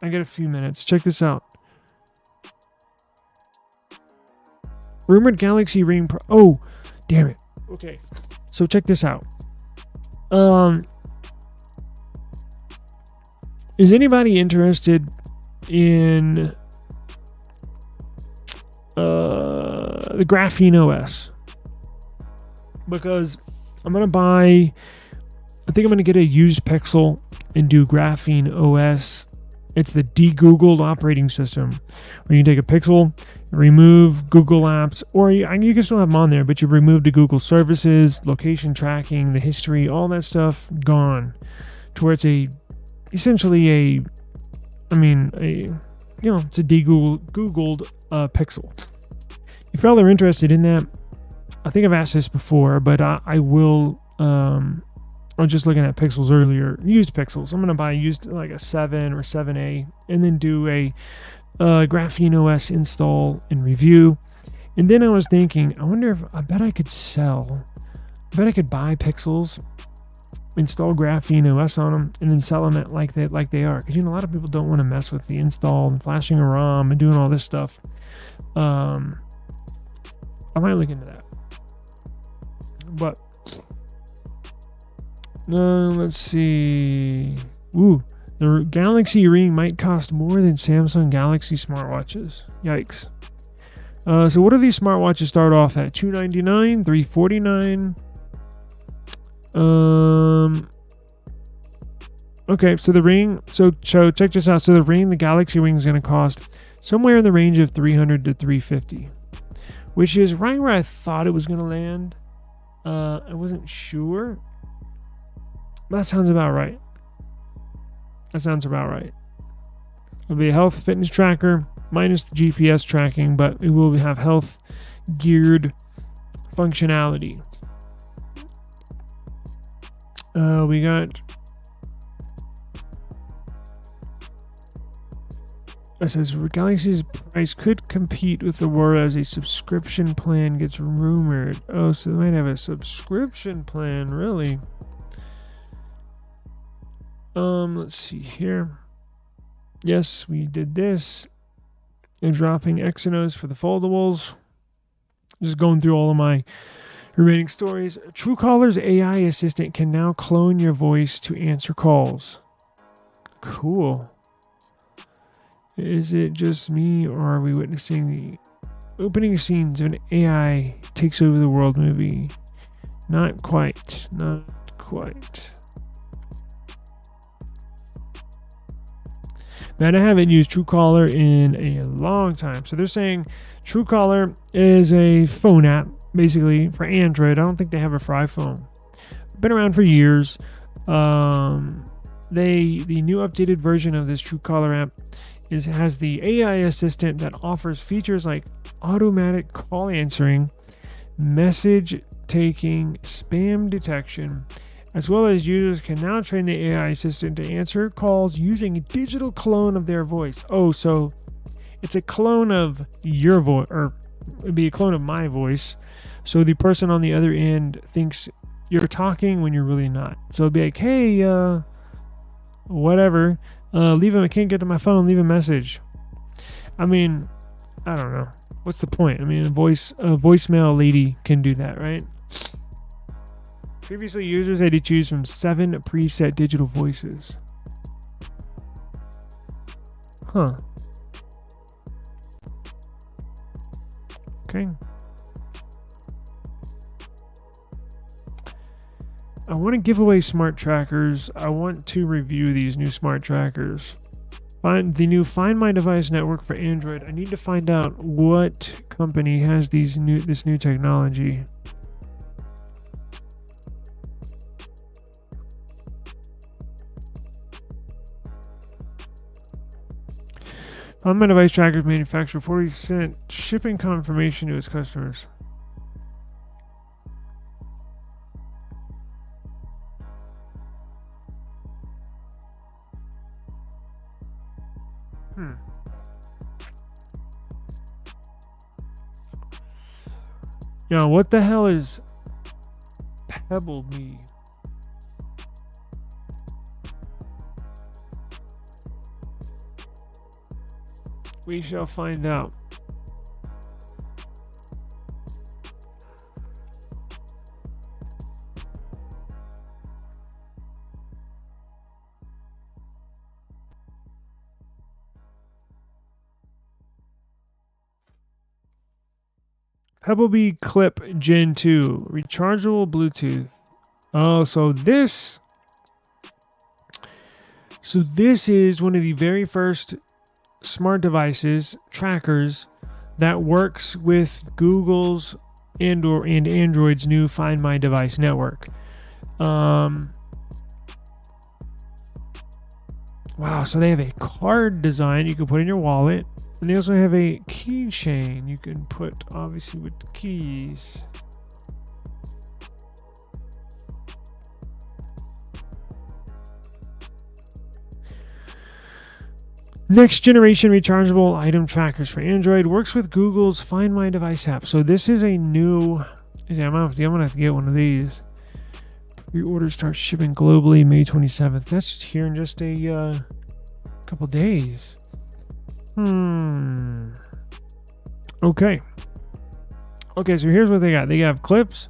I got a few minutes. Check this out. Rumored Galaxy Ring Pro. Oh, damn it. Okay. So check this out. Is anybody interested in the Graphene OS? Because I think I'm going to get a used Pixel and do Graphene OS It's the de-Googled operating system, where you can take a Pixel, remove Google apps, or you can still have them on there, but you remove the Google services, location tracking, the history, all that stuff gone, to where it's essentially it's a de-Googled Pixel. If y'all are interested in that, I think I've asked this before, but I will. I was just looking at Pixels earlier, used Pixels. I'm gonna buy used like a 7 or 7A, and then do a Graphene OS install and review. And then I was thinking, I bet I could buy Pixels, install Graphene OS on them, and then sell them like they are. Because a lot of people don't want to mess with the install and flashing a ROM and doing all this stuff. I might look into that. But let's see. Ooh, the Galaxy Ring might cost more than Samsung Galaxy smartwatches. Yikes. So what do these smartwatches start off at? $299, $349. Okay, so the Ring. So check this out. So the Galaxy Ring is going to cost somewhere in the range of $300 to $350, which is right where I thought it was going to land. I wasn't sure. That sounds about right. It'll be a health fitness tracker minus the GPS tracking, but it will have health geared functionality. We got. It says Galaxy's price could compete with Aurora as a subscription plan gets rumored. Oh, so they might have a subscription plan, really? Let's see here. Yes, we did this. They're dropping Exynos for the foldables. Just going through all of my remaining stories. Truecaller's AI assistant can now clone your voice to answer calls. Cool. Is it just me, or are we witnessing the opening scenes of an AI takes over the world movie? Not quite. Man, I haven't used Truecaller in a long time. So they're saying Truecaller is a phone app, basically, for Android. I don't think they have it for iPhone. Been around for years. The new updated version of this Truecaller app has the AI assistant that offers features like automatic call answering, message taking, spam detection, as well as users can now train the AI assistant to answer calls using a digital clone of their voice. Oh, so it's a clone of your voice, or it'd be a clone of my voice. So the person on the other end thinks you're talking when you're really not. So it'd be like, hey, whatever, I can't get to my phone, leave a message. I mean, I don't know. What's the point? I mean, a voicemail lady can do that, right? Previously, users had to choose from 7 preset digital voices. Huh. Okay. I want to give away smart trackers. I want to review these new smart trackers. Find the new Find My Device network for Android. I need to find out what company has this new technology. Find My Device trackers manufacturer 40% shipping confirmation to its customers. Yo, what the hell is Pebble Me? We shall find out. Pebblebee Clip Gen 2 rechargeable Bluetooth. Oh, so So this is one of the very first smart devices trackers that works with Google's and Android's new Find My Device network. Wow, so they have a card design you can put in your wallet, and they also have a keychain you can put, obviously, with the keys. Next generation rechargeable item trackers for Android, works with Google's Find My Device app. So this is a new. Yeah, I'm gonna have to get one of these. Pre-order starts shipping globally May 27th. That's here in just a couple days. Okay. Okay, so here's what they got. They have clips,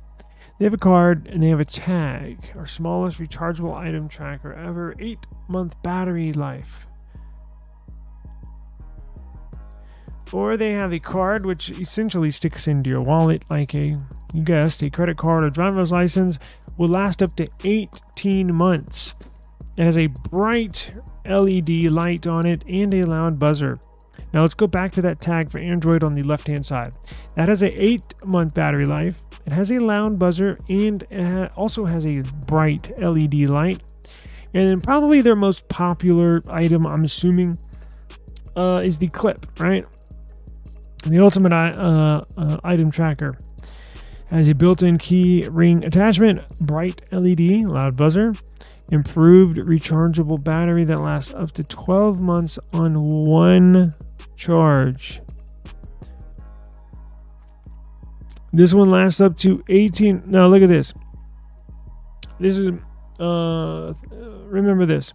they have a card, and they have a tag. Our smallest rechargeable item tracker ever. 8-month battery life. Or they have a card which essentially sticks into your wallet like you guessed, a credit card or driver's license. Will last up to 18 months. It has a bright LED light on it and a loud buzzer. Now let's go back to that tag for Android on the left-hand side. That has a 8-month battery life. It has a loud buzzer and it also has a bright LED light. And then probably their most popular item, I'm assuming, is the clip, right? The ultimate item tracker has a built-in key ring attachment, bright LED, loud buzzer, improved rechargeable battery that lasts up to 12 months on one charge. This one lasts up to 18. Now look at this. This is remember this.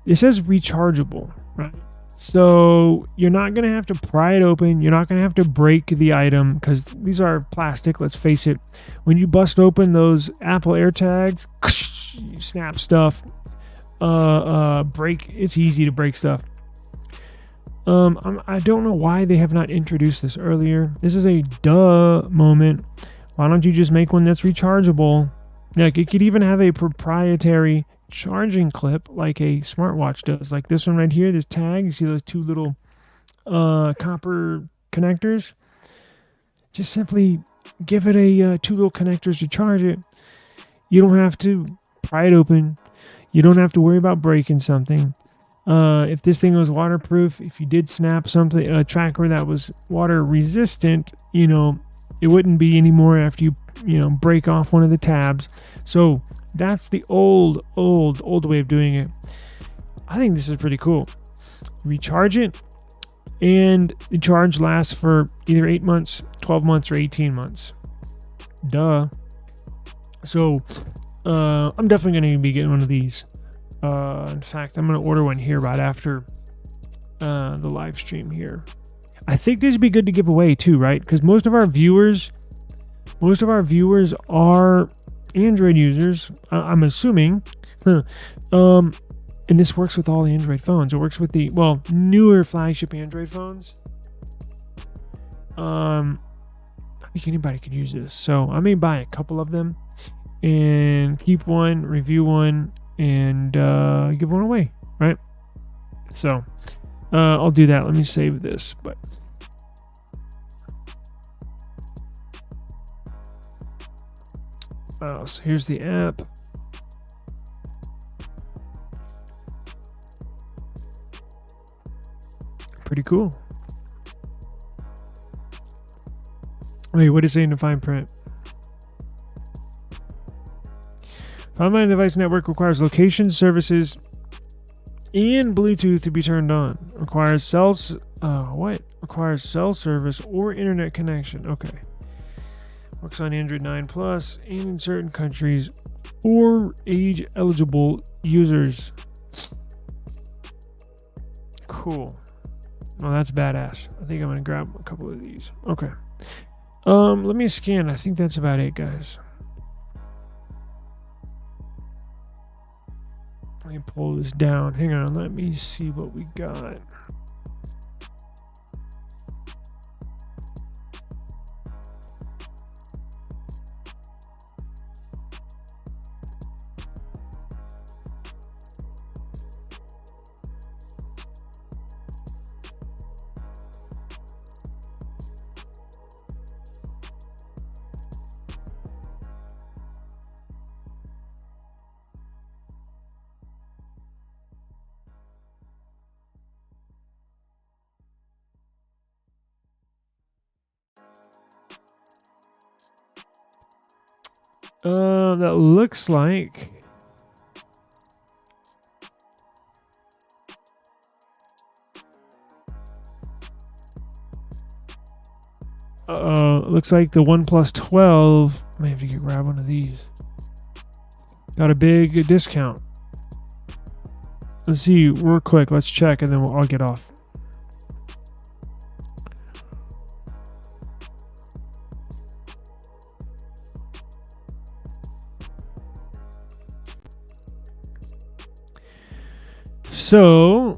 It says rechargeable, right? So you're not going to have to pry it open. You're not going to have to break the item because these are plastic, let's face it. When you bust open those Apple AirTags, you snap stuff, break. It's easy to break stuff. I don't know why they have not introduced this earlier. This is a duh moment. Why don't you just make one that's rechargeable? Like, it could even have a proprietary charging clip like a smartwatch does, like this one right here, this tag. You see those two little copper connectors? Just simply give it a two little connectors to charge it. You don't have to pry it open. You don't have to worry about breaking something. If this thing was waterproof, if you did snap something, a tracker that was water resistant, it wouldn't be anymore after you break off one of the tabs. So that's the old way of doing it. I think this is pretty cool. Recharge it, and the charge lasts for either 8 months, 12 months, or 18 months. Duh. So I'm definitely going to be getting one of these. In fact, I'm going to order one here right after the live stream here. I think this would be good to give away too, right? Because most of our viewers are Android users, I'm assuming. And this works with all Android phones. It works with the newer flagship Android phones. I think anybody could use this. So I may buy a couple of them and keep one, review one, and give one away, right? So I'll do that. Let me save this. But so here's the app. Pretty cool. Wait, what is it in the fine print? Find My Device network requires location services and Bluetooth to be turned on. Requires cell service or internet connection. Okay. Works on Android 9 Plus and in certain countries or age-eligible users. Cool. Well, that's badass. I think I'm going to grab a couple of these. Okay. Let me scan. I think that's about it, guys. Let me pull this down. Hang on. Let me see what we got. That looks like looks like the OnePlus 12. I may have to grab one of these. Got a big discount. Let's see real quick. Let's check and then I'll get off. So,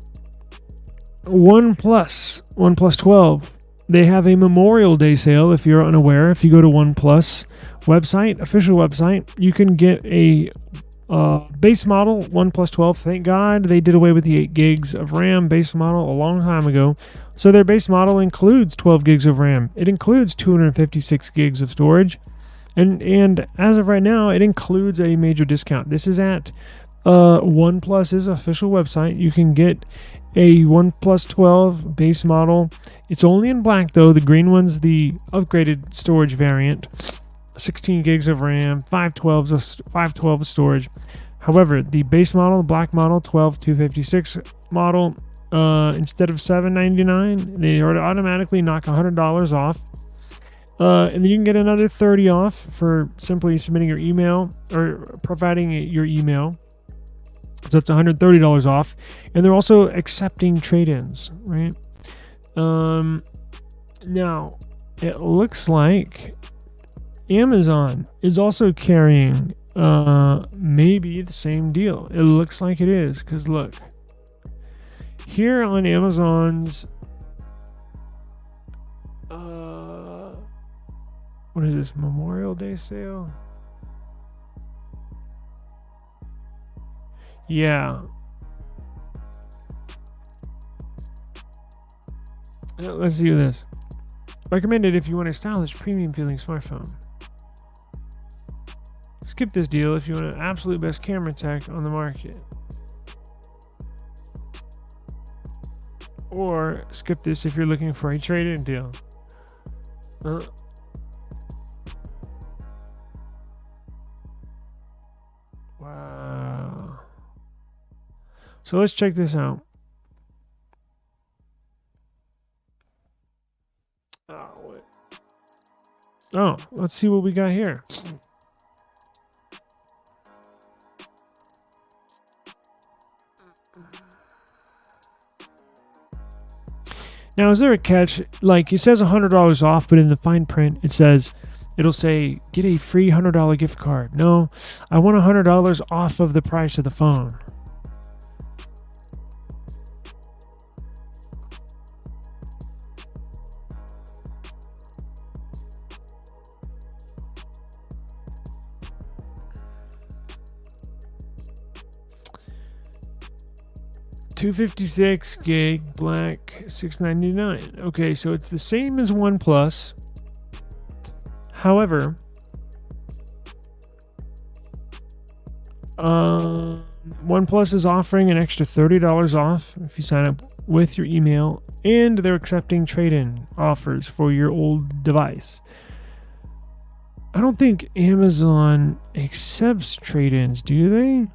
OnePlus 12, they have a Memorial Day sale. If you're unaware, if you go to OnePlus website, official website, you can get a base model OnePlus 12. Thank God they did away with the 8 gigs of RAM base model a long time ago. So their base model includes 12 gigs of RAM. It includes 256 gigs of storage. And as of right now, it includes a major discount. This is at OnePlus's official website. You can get a OnePlus 12 base model. It's only in black though. The green one's the upgraded storage variant. 16 gigs of RAM, 512 of storage. However, the base model, the black model, 256 model, instead of $799, they automatically knock $100 off. And then you can get another $30 off for simply submitting your email or providing your email. So it's $130 off. And they're also accepting trade-ins, right? Now, it looks like Amazon is also carrying maybe the same deal. It looks like it is, because look. Here on Amazon's what is this, Memorial Day sale? Yeah. Let's see this. Recommended if you want a stylish, premium feeling smartphone. Skip this deal if you want an absolute best camera tech on the market. Or skip this if you're looking for a trade-in deal. Wow. So let's check this out. Oh, let's see what we got here. Now, is there a catch? Like, it says $100 off, but in the fine print, it'll say, get a free $100 gift card. No, I want $100 off of the price of the phone. $256 gig black, $699. Okay, so it's the same as OnePlus. However, OnePlus is offering an extra $30 off if you sign up with your email, and they're accepting trade-in offers for your old device. I don't think Amazon accepts trade-ins, do they?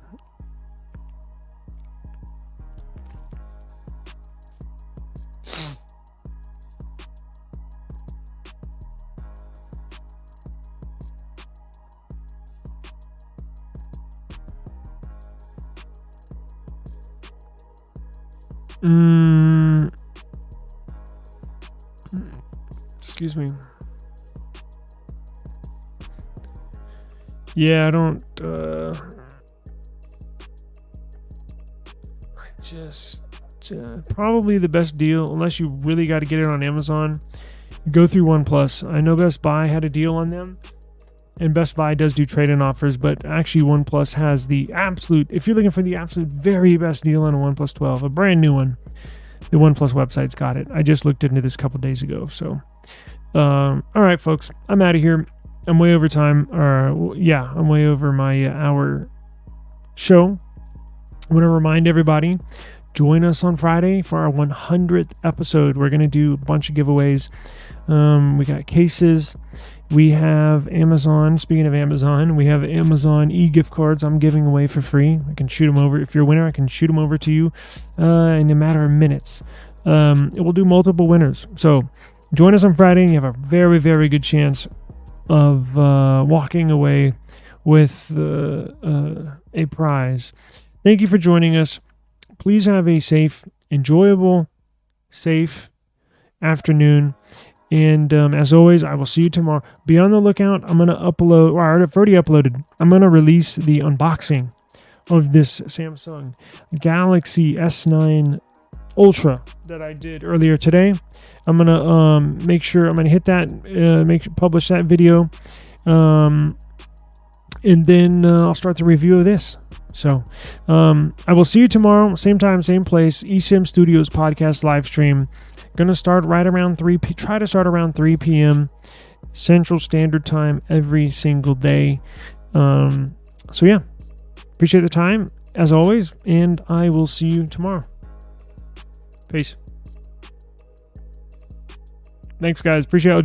Excuse me. Yeah, I don't. Probably the best deal, unless you really got to get it on Amazon, go through OnePlus. I know Best Buy had a deal on them, and Best Buy does do trade-in offers, but actually OnePlus has the absolute, if you're looking for the absolute very best deal on a OnePlus 12, a brand new one, the OnePlus website's got it. I just looked into this a couple days ago. So, all right, folks, I'm out of here. I'm way over time. I'm way over my hour show. I want to remind everybody, join us on Friday for our 100th episode. We're going to do a bunch of giveaways. We got cases. We have Amazon. Speaking of Amazon, we have Amazon e-gift cards I'm giving away for free. I can shoot them over. If you're a winner, I can shoot them over to you in a matter of minutes. It will do multiple winners. So join us on Friday, and you have a very, very good chance of walking away with a prize. Thank you for joining us. Please have a safe, enjoyable, safe afternoon. And as always, I will see you tomorrow. Be on the lookout. I'm going to upload, or I've already uploaded. I'm going to release the unboxing of this Samsung Galaxy S9 Ultra that I did earlier today. I'm going to make sure, I'm going to hit that, publish that video. And then I'll start the review of this. So I will see you tomorrow, same time, same place, eSIM Studios podcast live stream. Gonna start right around 3 p.m. Central Standard Time every single day. So yeah, appreciate the time as always, and I will see you tomorrow. Peace. Thanks, guys. Appreciate it.